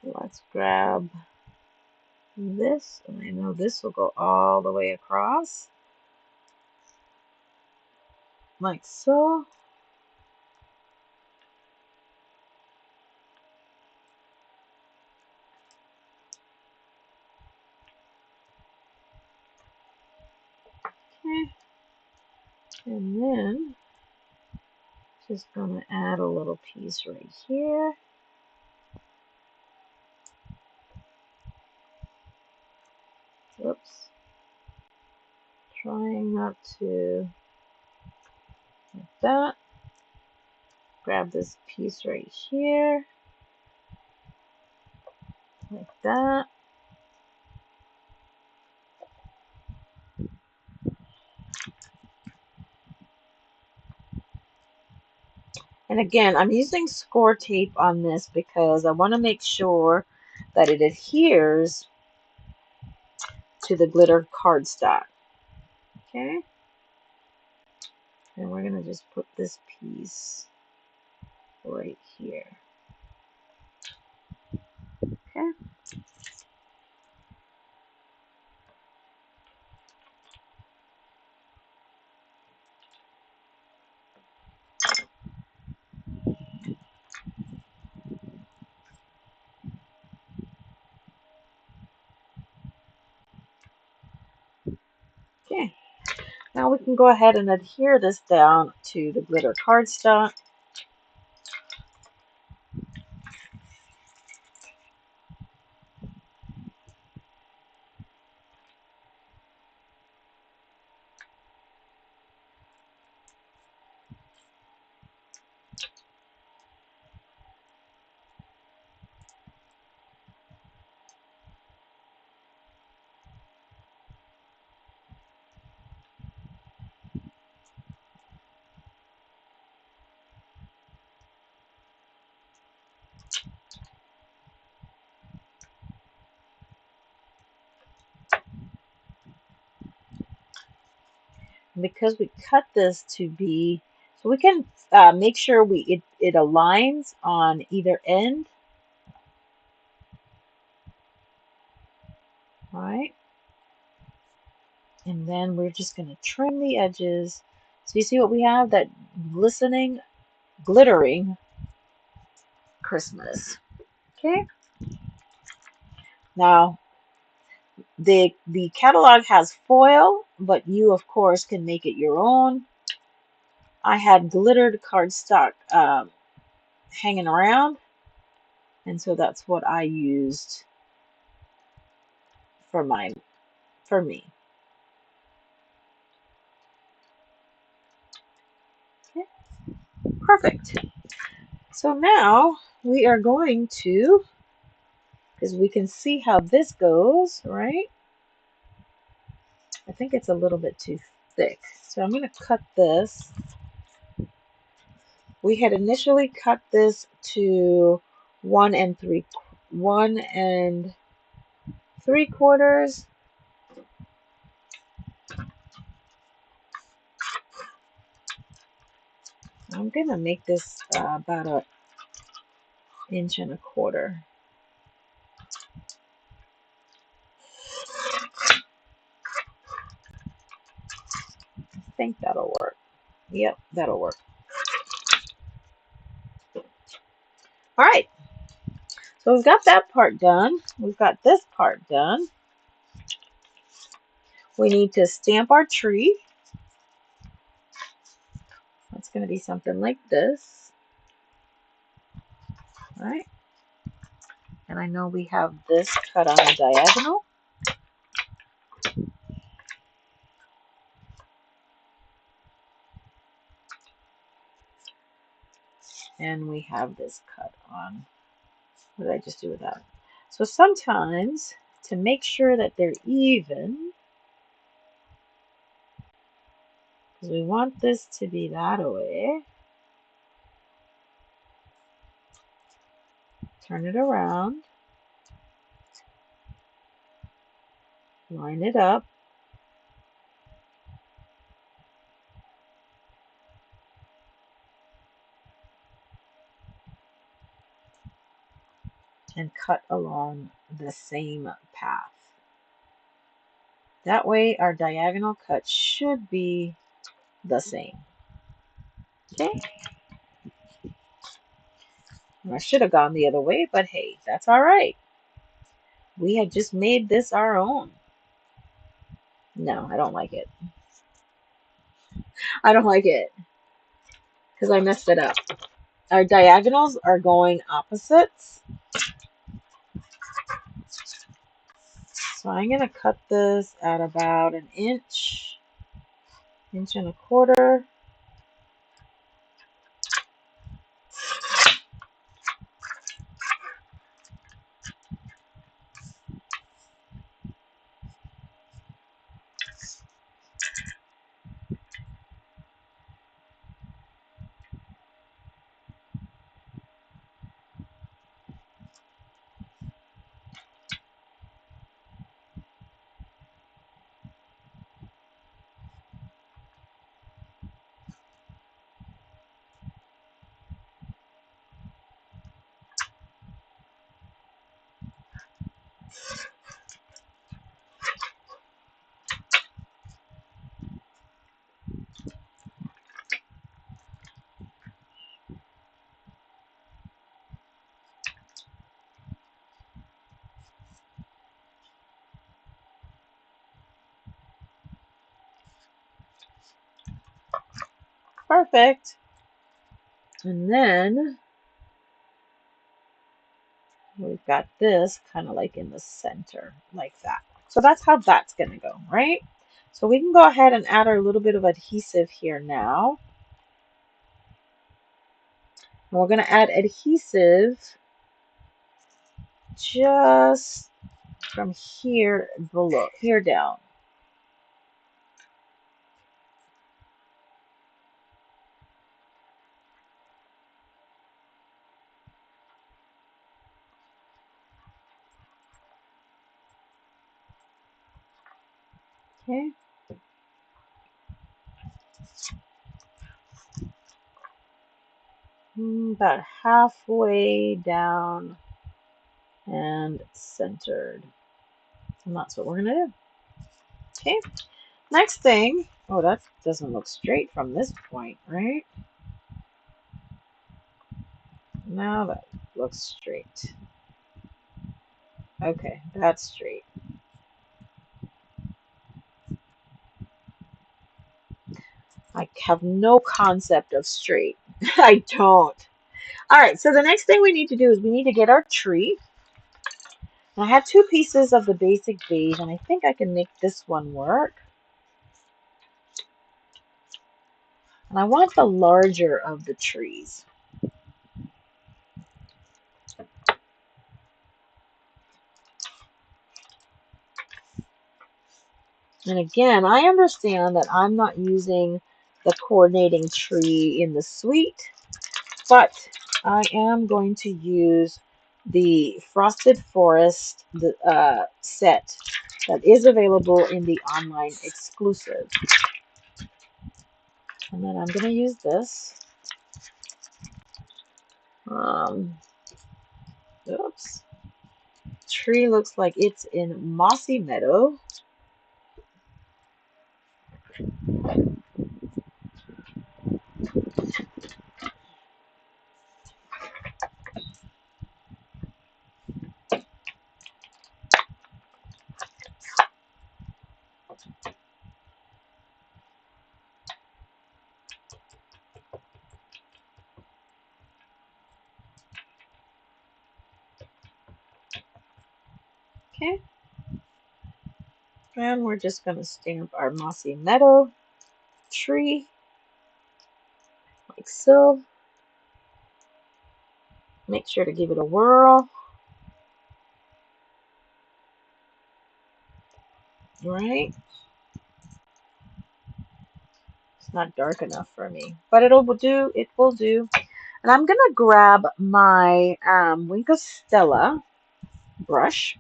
Let's grab this, and I know this will go all the way across, like so. Okay. And then just gonna add a little piece right here. Whoops. Trying not to, like that. Grab this piece right here, like that. And again, I'm using score tape on this because I want to make sure that it adheres to the glitter cardstock. Okay, and we're going to just put this piece right here. Okay. Okay. Now we can go ahead and adhere this down to the glitter cardstock. Because we cut this to be, so we can make sure it aligns on either end. All right. And then we're just going to trim the edges. So you see what we have? That glistening, glittering Christmas. Okay. Now, the catalog has foil, but you, of course, can make it your own. I had glittered cardstock hanging around, and so that's what I used for me. Okay, perfect. So now we are going to, because we can see how this goes, right? I think it's a little bit too thick. So I'm going to cut this. We had initially cut this to 1 3/4. I'm going to make this about 1 1/4 inches. I think that'll work. Yep, that'll work. All right. So we've got that part done. We've got this part done. We need to stamp our tree. That's going to be something like this. All right. And I know we have this cut on a diagonal. And we have this cut on. What did I just do with that? So sometimes, to make sure that they're even, because we want this to be that way, turn it around, line it up, and cut along the same path. That way our diagonal cut should be the same. Okay? And I should have gone the other way, but hey, that's all right. We had just made this our own. No, I don't like it. I don't like it because I messed it up. Our diagonals are going opposites. So I'm going to cut this at about 1 1/4 inches. Perfect. And then we've got this kind of like in the center, like that. So that's how that's going to go, right? So we can go ahead and add our little bit of adhesive here now. And we're going to add adhesive just from here below, here down. Okay. About halfway down and centered. And that's what we're going to do. Okay. Next thing, oh, that doesn't look straight from this point, right? Now that looks straight. Okay, that's straight. I have no concept of straight. I don't. All right, so the next thing we need to do is we need to get our tree. And I have two pieces of the basic beige, and I think I can make this one work. And I want the larger of the trees. And again, I understand that I'm not using the coordinating tree in the suite, but I am going to use the Frosted Forest set that is available in the online exclusive. And then I'm going to use this. Oops. Tree looks like it's in Mossy Meadow. Okay. And we're just going to stamp our Mossy Meadow tree like so. Make sure to give it a whirl. Right? It's not dark enough for me, but it'll do. It will do. And I'm gonna grab my Wink of Stella brush.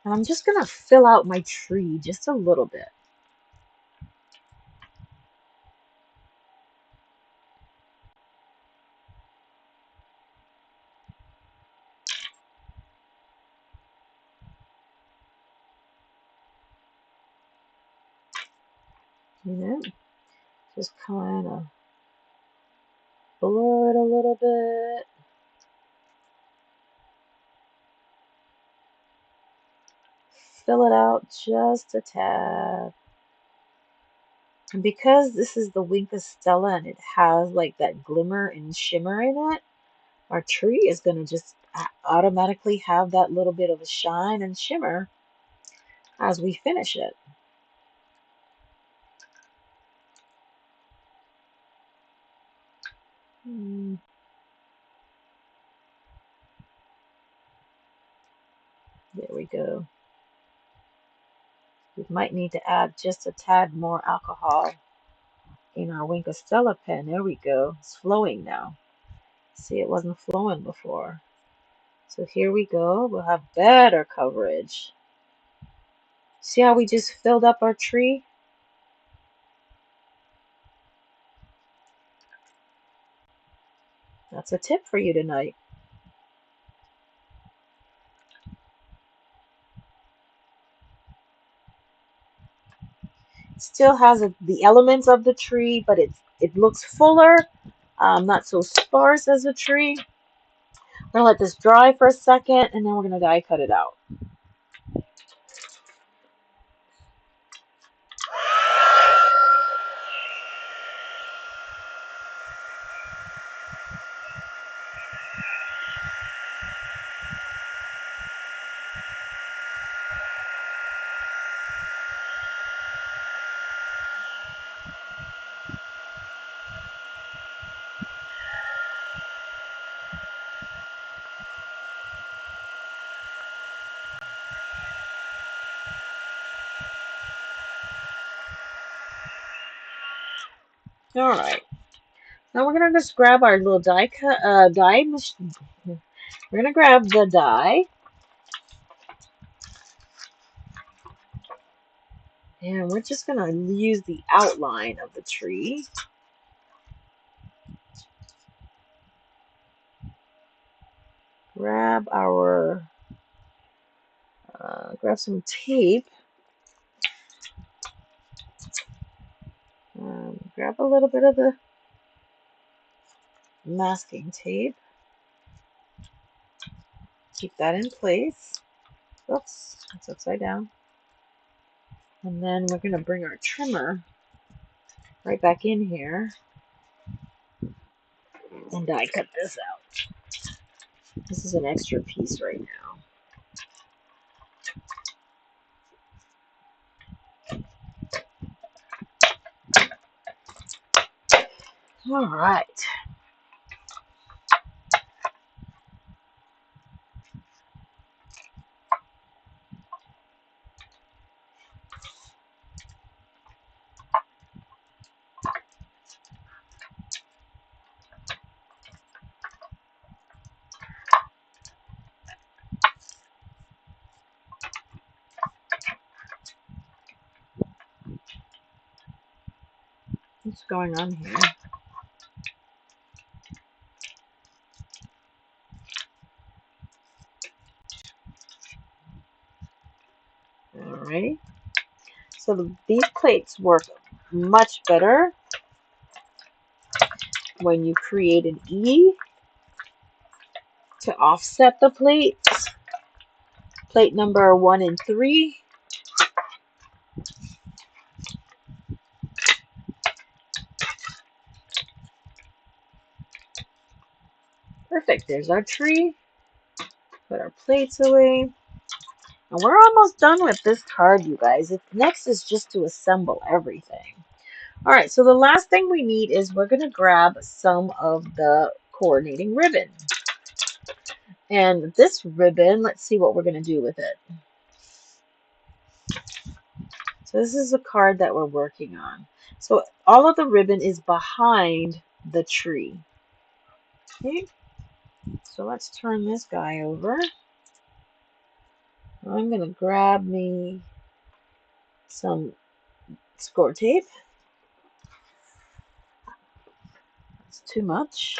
And I'm just gonna fill out my tree just a little bit. You know, just kind of blow it a little bit. Fill it out just a tad. And because this is the Wink of Stella and it has like that glimmer and shimmer in it, our tree is going to just automatically have that little bit of a shine and shimmer as we finish it. There we go. We might need to add just a tad more alcohol in our Wink of Stella pen. There we go. It's flowing now. See, it wasn't flowing before. So here we go. We'll have better coverage. See how we just filled up our tree? That's a tip for you tonight. It still has the elements of the tree, but it looks fuller, not so sparse as a tree. I'm going to let this dry for a second, and then we're going to die cut it out. All right. Now we're gonna just grab our little die cut die machine. We're gonna grab the die, and we're just gonna use the outline of the tree. Grab our grab some tape. Grab a little bit of the masking tape. Keep that in place. Oops, it's upside down. And then we're going to bring our trimmer right back in here and die cut this out. This is an extra piece right now. All right. What's going on here? Alrighty. So these plates work much better when you create an E to offset the plates. Plate number 1 and 3. Perfect. There's our tree. Put our plates away. And we're almost done with this card, you guys. Next is just to assemble everything. All right, so the last thing we need is we're going to grab some of the coordinating ribbon. And this ribbon, let's see what we're going to do with it. So this is a card that we're working on. So all of the ribbon is behind the tree. Okay, so let's turn this guy over. I'm going to grab me some score tape. That's too much.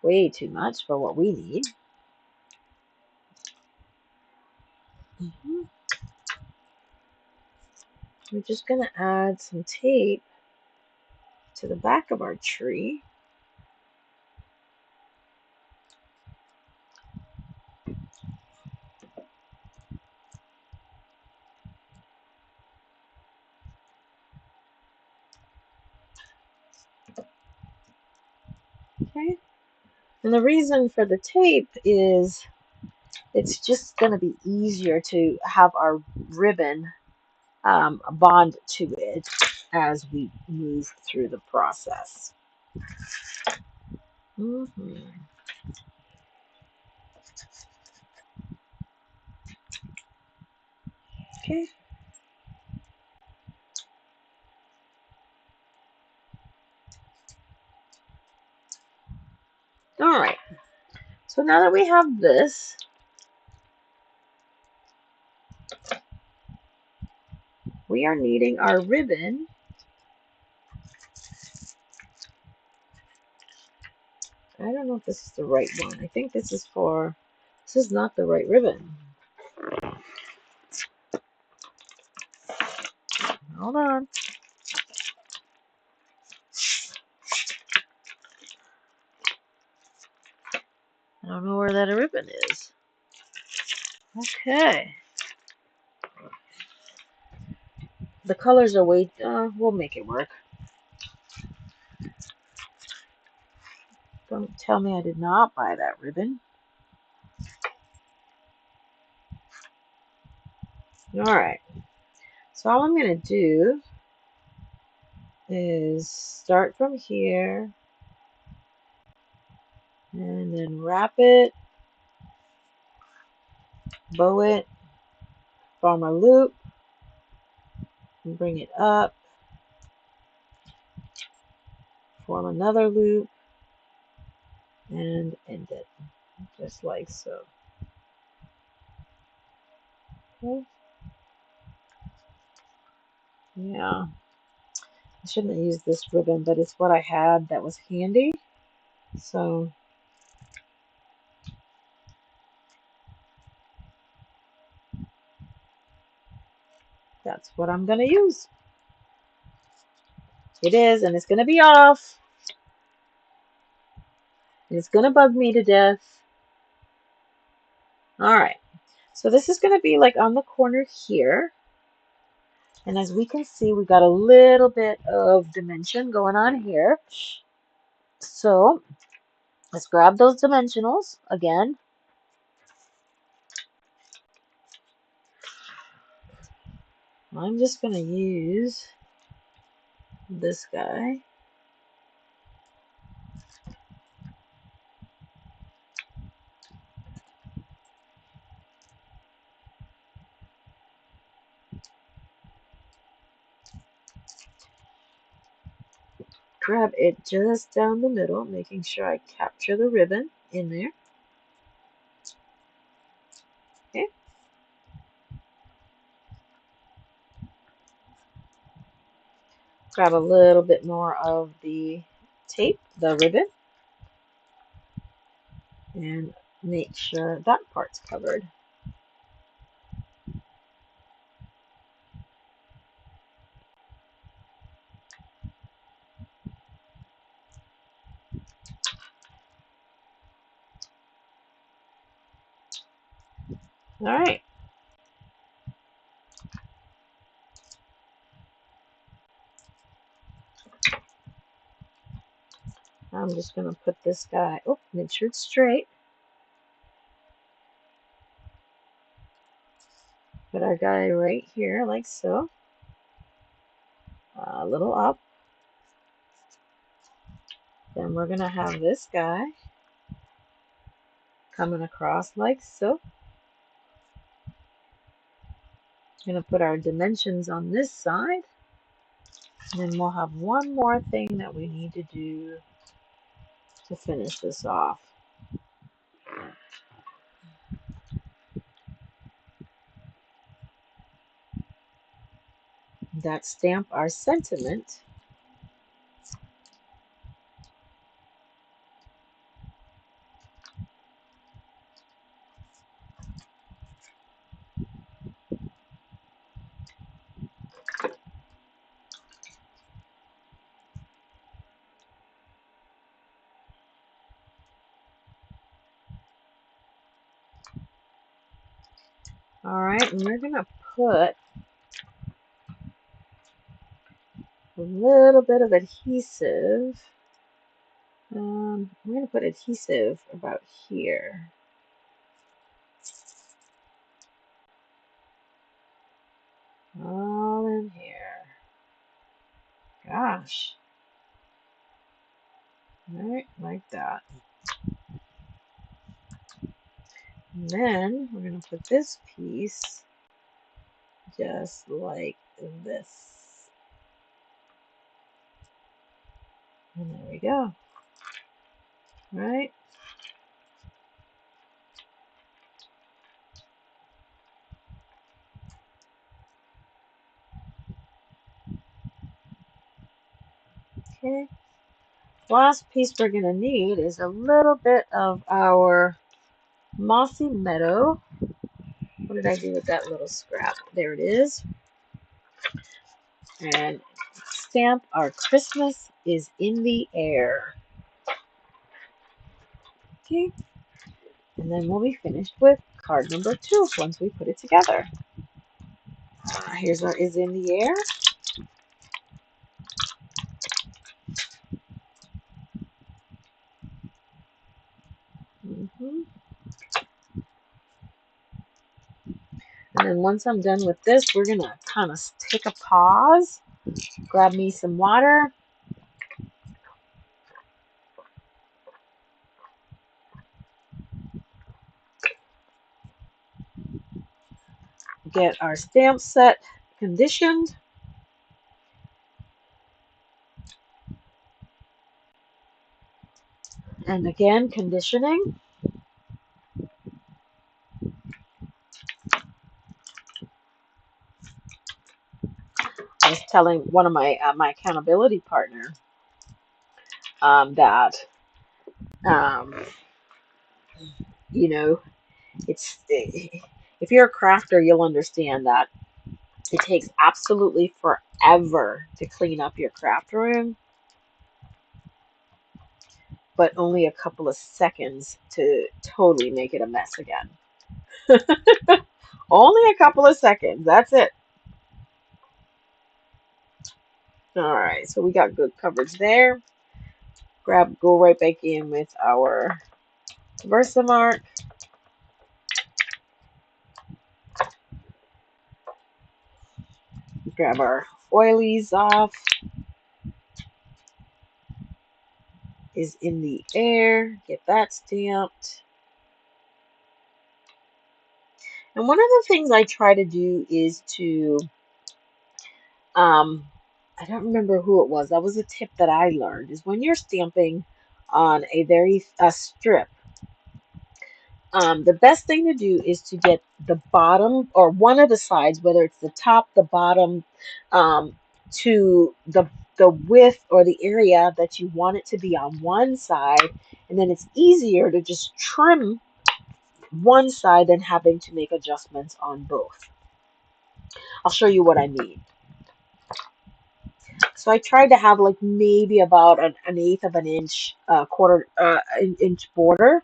Way too much for what we need. We're just going to add some tape to the back of our tree. Okay. And the reason for the tape is it's just going to be easier to have our ribbon bond to it as we move through the process. Okay. All right. So now that we have this, we are needing our ribbon. I don't know if this is the right one. I think this is not the right ribbon. Hold on. I don't know where that ribbon is. Okay. The colors are way, we'll make it work. Don't tell me I did not buy that ribbon. Alright. So all I'm going to do is start from here and then wrap it, bow it, form a loop, and bring it up, form another loop and end it, just like so. Okay. Yeah, I shouldn't have used this ribbon, but it's what I had that was handy. So that's what I'm going to use. It is, and it's going to be off. And it's going to bug me to death. All right. So this is going to be like on the corner here. And as we can see, we got a little bit of dimension going on here. So let's grab those dimensionals again. I'm just going to use this guy. Grab it just down the middle, making sure I capture the ribbon in there. Okay. Grab a little bit more of the tape, the ribbon, and make sure that part's covered. All right. I'm just going to put this guy, oh, make sure it's straight. Put our guy right here, like so. A little up. Then we're going to have this guy coming across like so. Going to put our dimensions on this side. And then we'll have one more thing that we need to do to finish this off. That stamp our sentiment. All right, and we're going to put a little bit of adhesive. I'm going to put adhesive about here. All in here. Gosh. All right, like that. And then we're going to put this piece just like this. And there we go. All right. Okay. Last piece we're going to need is a little bit of our Mossy Meadow. What did I do with that little scrap? There it is. And stamp our Christmas is in the air. Okay. And then we'll be finished with card number 2 once we put it together. Here's our is in the air. And then once I'm done with this, we're going to kind of take a pause, grab me some water. Get our stamp set conditioned. And again, conditioning. I was telling one of my accountability partner that um, you know, if you're a crafter, you'll understand that it takes absolutely forever to clean up your craft room, but only a couple of seconds to totally make it a mess again. Only a couple of seconds. That's it. All right, so we got good coverage there. Go right back in with our Versamark. Grab our oilies off. Is in the air. Get that stamped. And one of the things I try to do is to, I don't remember who it was. That was a tip that I learned, is when you're stamping on a strip, the best thing to do is to get the bottom or one of the sides, whether it's the top, the bottom, to the width or the area that you want it to be on one side, and then it's easier to just trim one side than having to make adjustments on both. I'll show you what I mean. So I tried to have like maybe about an eighth of an inch, inch border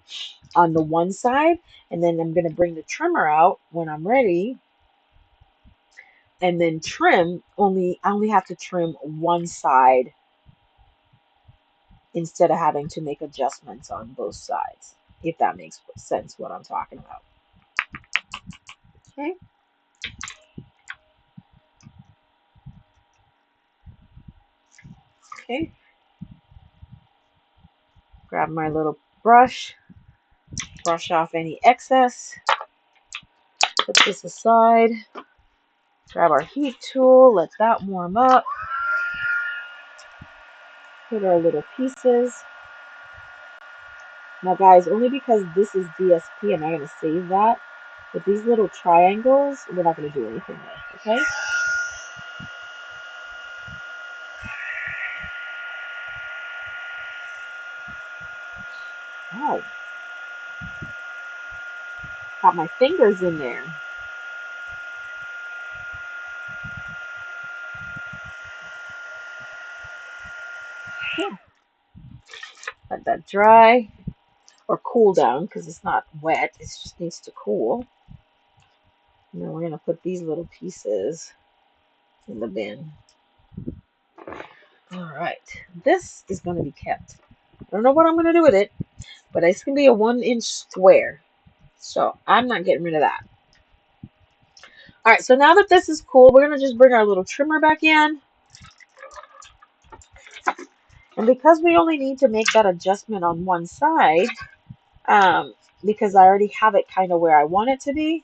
on the one side, and then I'm going to bring the trimmer out when I'm ready, and then I only have to trim one side instead of having to make adjustments on both sides, if that makes sense what I'm talking about. Okay. Okay. Grab my little brush off any excess, put this aside, grab our heat tool, let that warm up, put our little pieces. Now guys, only because this is DSP, I'm not going to save that, but these little triangles, we're not going to do anything with, okay? Oh, got my fingers in there. Yeah. Let that dry or cool down because it's not wet. It just needs to cool. And then we're going to put these little pieces in the bin. All right. This is going to be kept. I don't know what I'm going to do with it, but it's going to be a 1-inch square. So I'm not getting rid of that. All right. So now that this is cool, we're going to just bring our little trimmer back in. And because we only need to make that adjustment on one side, because I already have it kind of where I want it to be,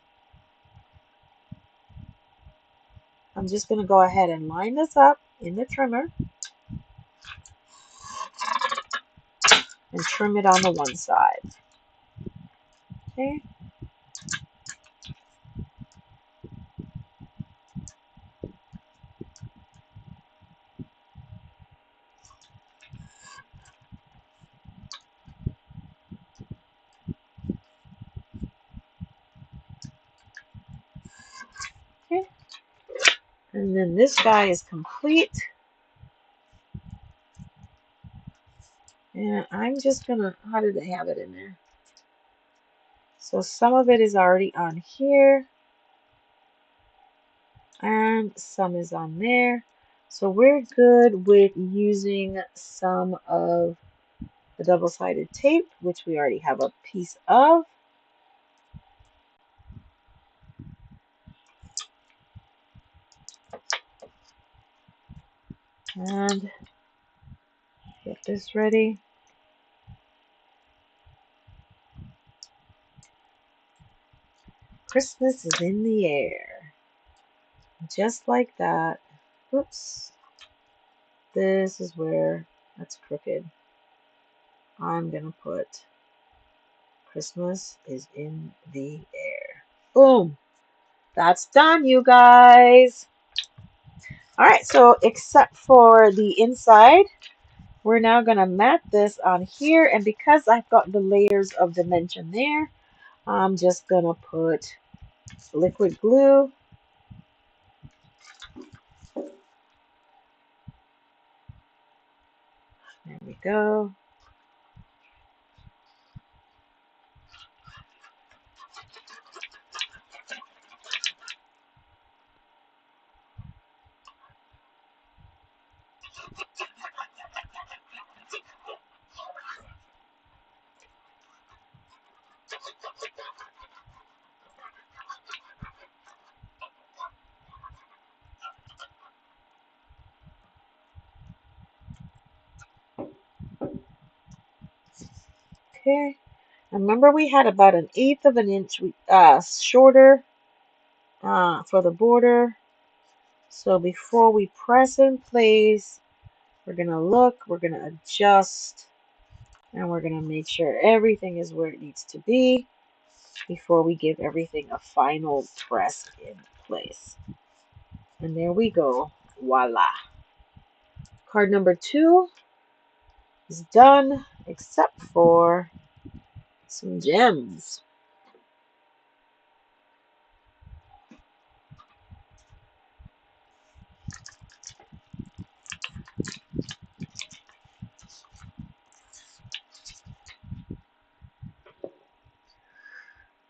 I'm just going to go ahead and line this up in the trimmer and trim it on the one side. Okay. Okay. And then this guy is complete. And I'm just going to, how did they have it in there? So some of it is already on here. And some is on there. So we're good with using some of the double-sided tape, which we already have a piece of. And get this ready. Christmas is in the air. Just like that. Oops. This is where that's crooked. I'm gonna put Christmas is in the air. Boom. That's done, you guys. All right, so except for the inside, we're now gonna mat this on here, and because I've got the layers of dimension there, I'm just gonna put liquid glue. There we go. Okay. Remember we had about 1/8 of an inch shorter for the border. So before we press in place, we're gonna look, we're gonna adjust, and we're gonna make sure everything is where it needs to be before we give everything a final press in place. And there we go. Voila. Card number 2 is done, except for some gems.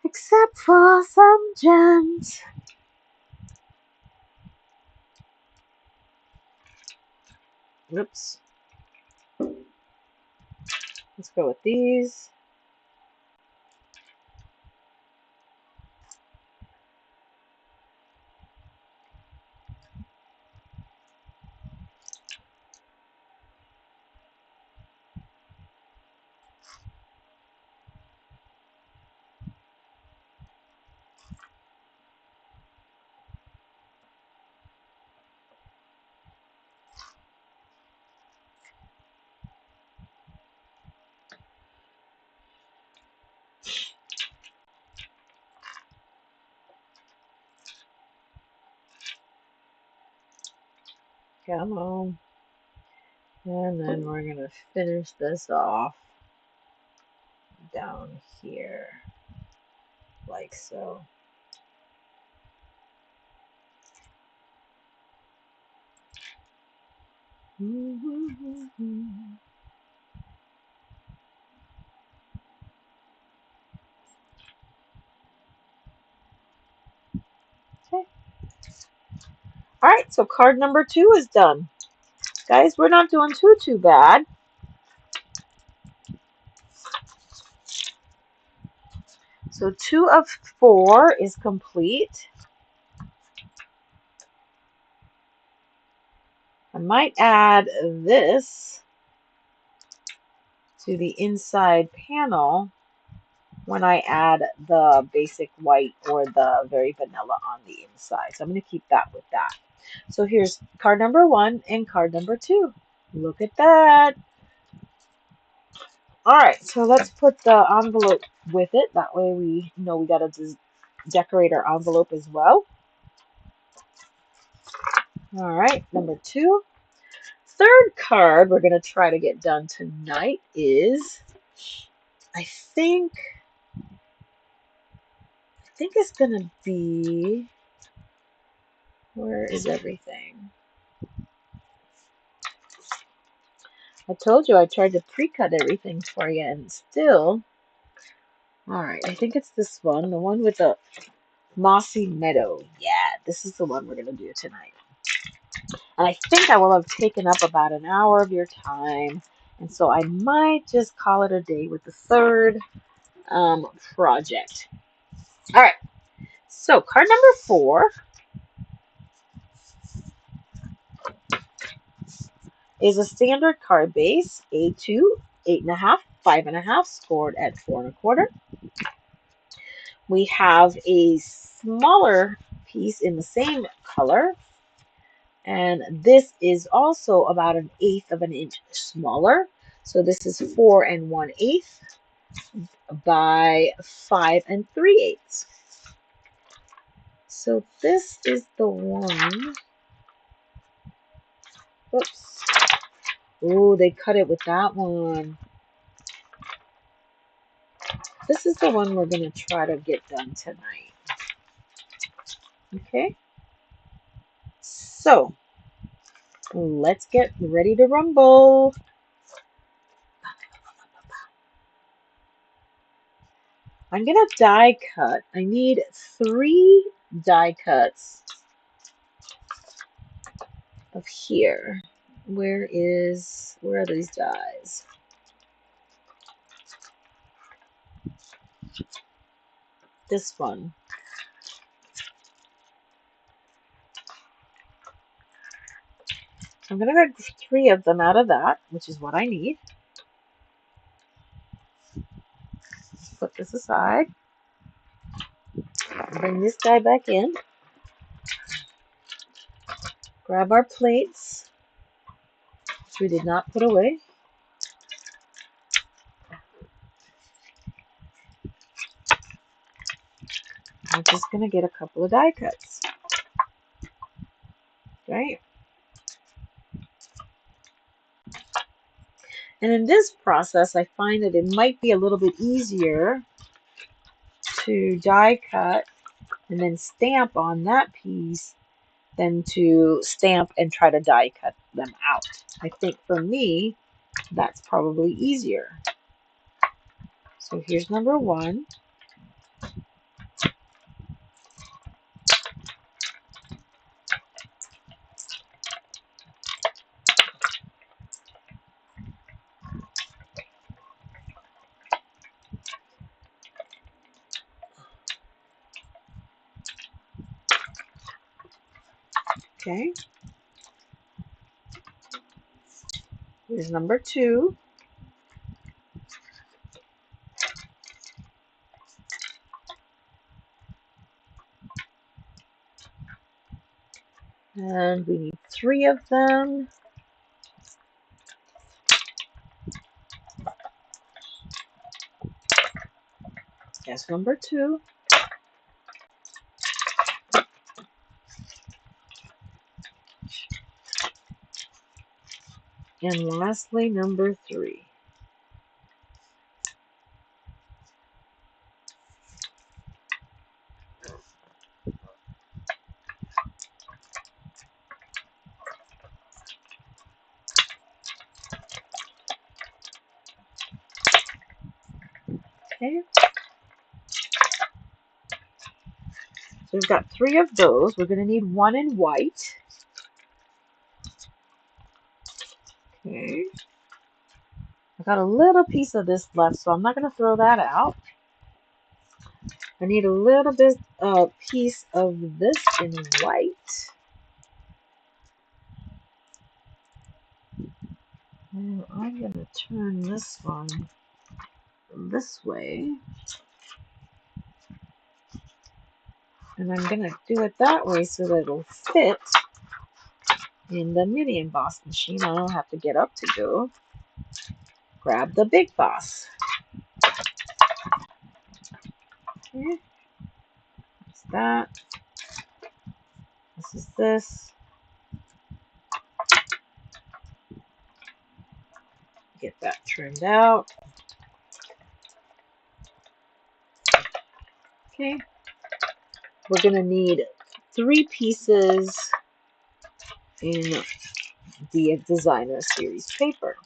Except for some gems. Oops. Let's go with these. Come on. And then we're going to finish this off down here, like so. Okay. All right, so card number 2 is done. Guys, we're not doing too bad. So 2 of 4 is complete. I might add this to the inside panel when I add the basic white or the very vanilla on the inside. So I'm going to keep that with that. So here's card number 1 and card number 2. Look at that. All right, so let's put the envelope with it. That way we know we got to decorate our envelope as well. All right, number 2. Third card we're going to try to get done tonight is, I think it's going to be, where is everything? I told you I tried to pre-cut everything for you and still, all right, I think it's this one, the one with the Mossy Meadow. Yeah, this is the one we're going to do tonight. And I think I will have taken up about an hour of your time. And so I might just call it a day with the third project. All right. So card number 4 is a standard card base, A2, 8.5, 5.5, scored at 4.25. We have a smaller piece in the same color, and this is also about 1/8 of an inch smaller. So this is 4 1/8 by 5 3/8. So this is the one. Oops. Oh, they cut it with that one. This is the one we're going to try to get done tonight. Okay. So let's get ready to rumble. I'm going to die cut. I need 3 die cuts of here. Where are these dies? This one. I'm going to get 3 of them out of that, which is what I need. Put this aside. Bring this guy back in. Grab our plates, which we did not put away. I'm just going to get a couple of die cuts. Right? And in this process, I find that it might be a little bit easier to die cut and then stamp on that piece than to stamp and try to die cut them out. I think for me, that's probably easier. So here's number 1. Okay. Here's number 2. And we need 3 of them. That's number 2. And lastly, number 3. Okay. So we've got 3 of those. We're going to need 1 in white. Okay. I got a little piece of this left, so I'm not going to throw that out. I need a little bit piece of this in white. And I'm going to turn this one this way. And I'm going to do it that way so that it'll fit in the mini emboss machine. I don't have to get up to go grab the big boss. Okay. That's that. This is this. Get that trimmed out. Okay. We're going to need 3 pieces in the designer series paper.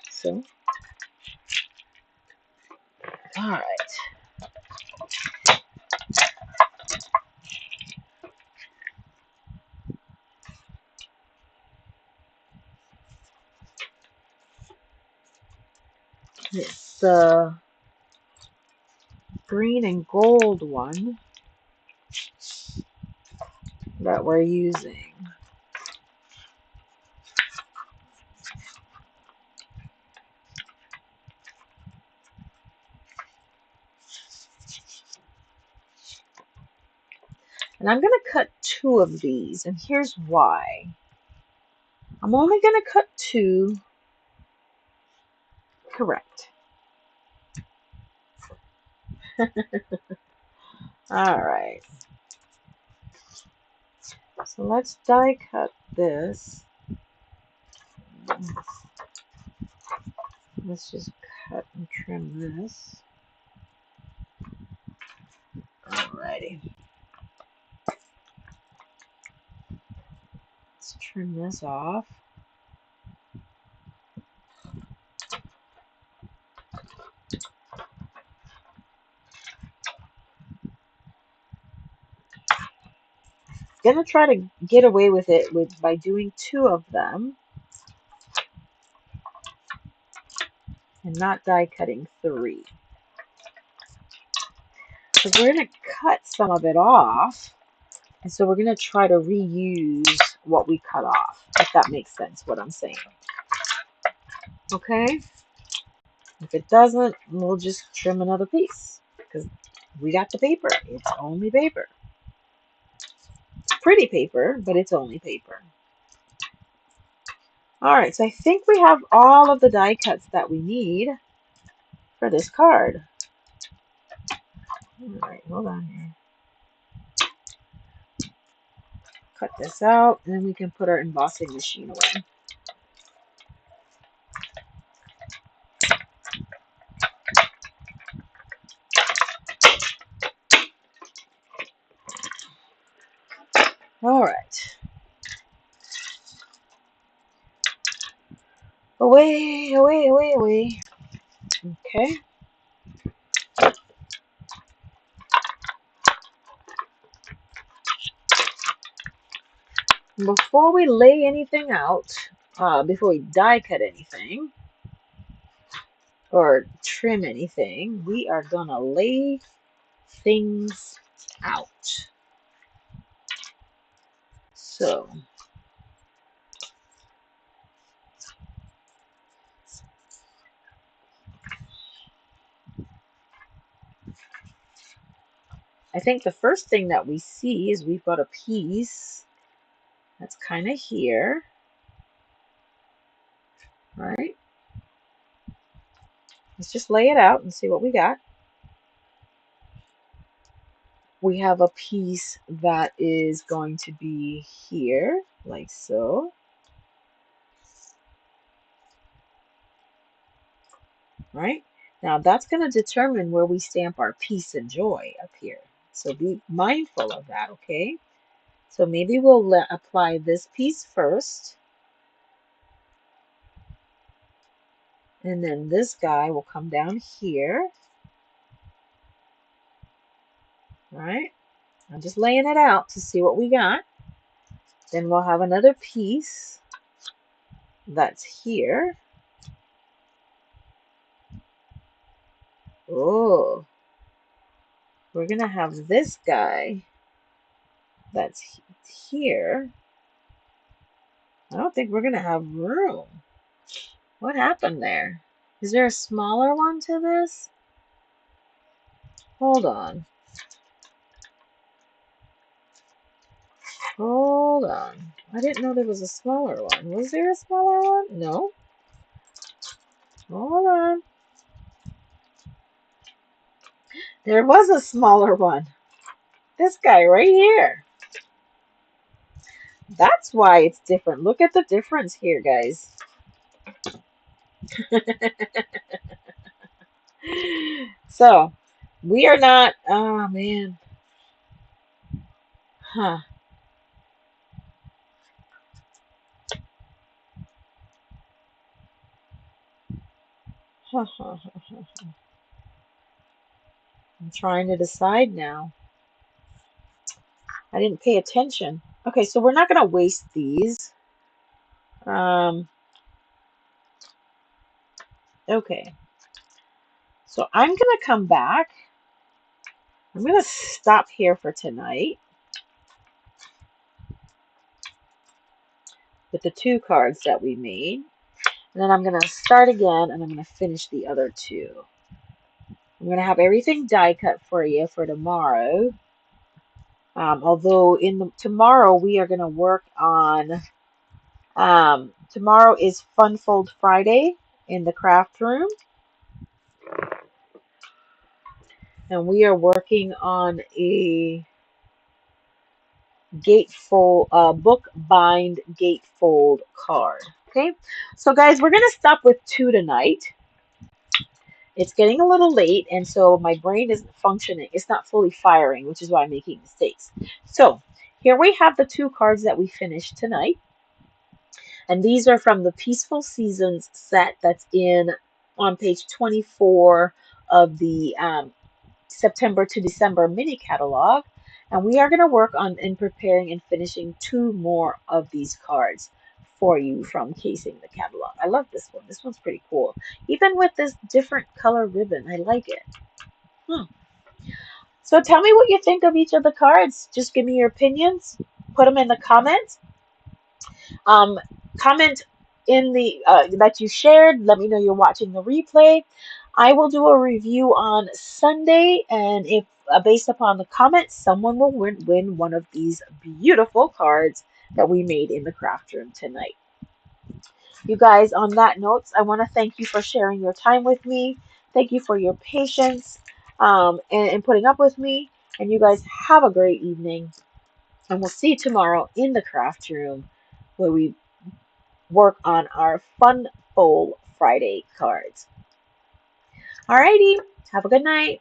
So, all right. It's the green and gold one that we're using. And I'm going to cut 2 of these, and here's why. I'm only going to cut 2 correct. All right. So let's die cut this. Let's just cut and trim this. Alrighty. Let's trim this off. Gonna try to get away with it by doing 2 of them and not die cutting 3. Because we're gonna cut some of it off, and so we're gonna try to reuse what we cut off, if that makes sense what I'm saying. Okay? If it doesn't, we'll just trim another piece because we got the paper. It's only paper. It's pretty paper, but it's only paper. Alright, so I think we have all of the die cuts that we need for this card. Alright, hold on here. Cut this out, and then we can put our embossing machine away. Alright. Away, away, away, away. Okay. Before we lay anything out, before we die cut anything, or trim anything, we are gonna lay things out. So, I think the first thing that we see is we've got a piece that's kind of here, right? Let's just lay it out and see what we got. We have a piece that is going to be here, like so. Right? Now that's going to determine where we stamp our peace and joy up here. So be mindful of that, okay? So maybe we'll apply this piece first. And then this guy will come down here. Right? I'm just laying it out to see what we got. Then we'll have another piece that's here. Oh, we're going to have this guy that's here. I don't think we're going to have room. What happened there? Is there a smaller one to this? Hold on. Hold on. I didn't know there was a smaller one. Was there a smaller one? No. Hold on. There was a smaller one. This guy right here. That's why it's different. Look at the difference here, guys. So, we are not, oh man. Huh. I'm trying to decide now. I didn't pay attention. Okay, so we're not going to waste these. Okay. So I'm going to come back. I'm going to stop here for tonight with the 2 cards that we made. And then I'm going to start again, and I'm going to finish the other 2. I'm going to have everything die cut for you for tomorrow. Although tomorrow we are going to work on, tomorrow is Fun Fold Friday in the craft room. And we are working on a gatefold, book bind gatefold card. Okay, so guys, we're gonna stop with 2 tonight. It's getting a little late, and so my brain isn't functioning. It's not fully firing, which is why I'm making mistakes. So here we have the 2 cards that we finished tonight, and these are from the Peaceful Seasons set that's in on page 24 of the September to December mini catalog. And we are going to work on in preparing and finishing 2 more of these cards for you from Casing the Catalog. I love this one. This one's pretty cool. Even with this different color ribbon, I like it. So tell me what you think of each of the cards. Just give me your opinions. Put them in the comments. Um, comment in the that you shared. Let me know you're watching the replay. I will do a review on Sunday, and if based upon the comments, someone will win one of these beautiful cards that we made in the craft room tonight. You guys, on that note, I want to thank you for sharing your time with me. Thank you for your patience and putting up with me. And you guys have a great evening. And we'll see you tomorrow in the craft room where we work on our Fun Fold Friday cards. Alrighty, have a good night.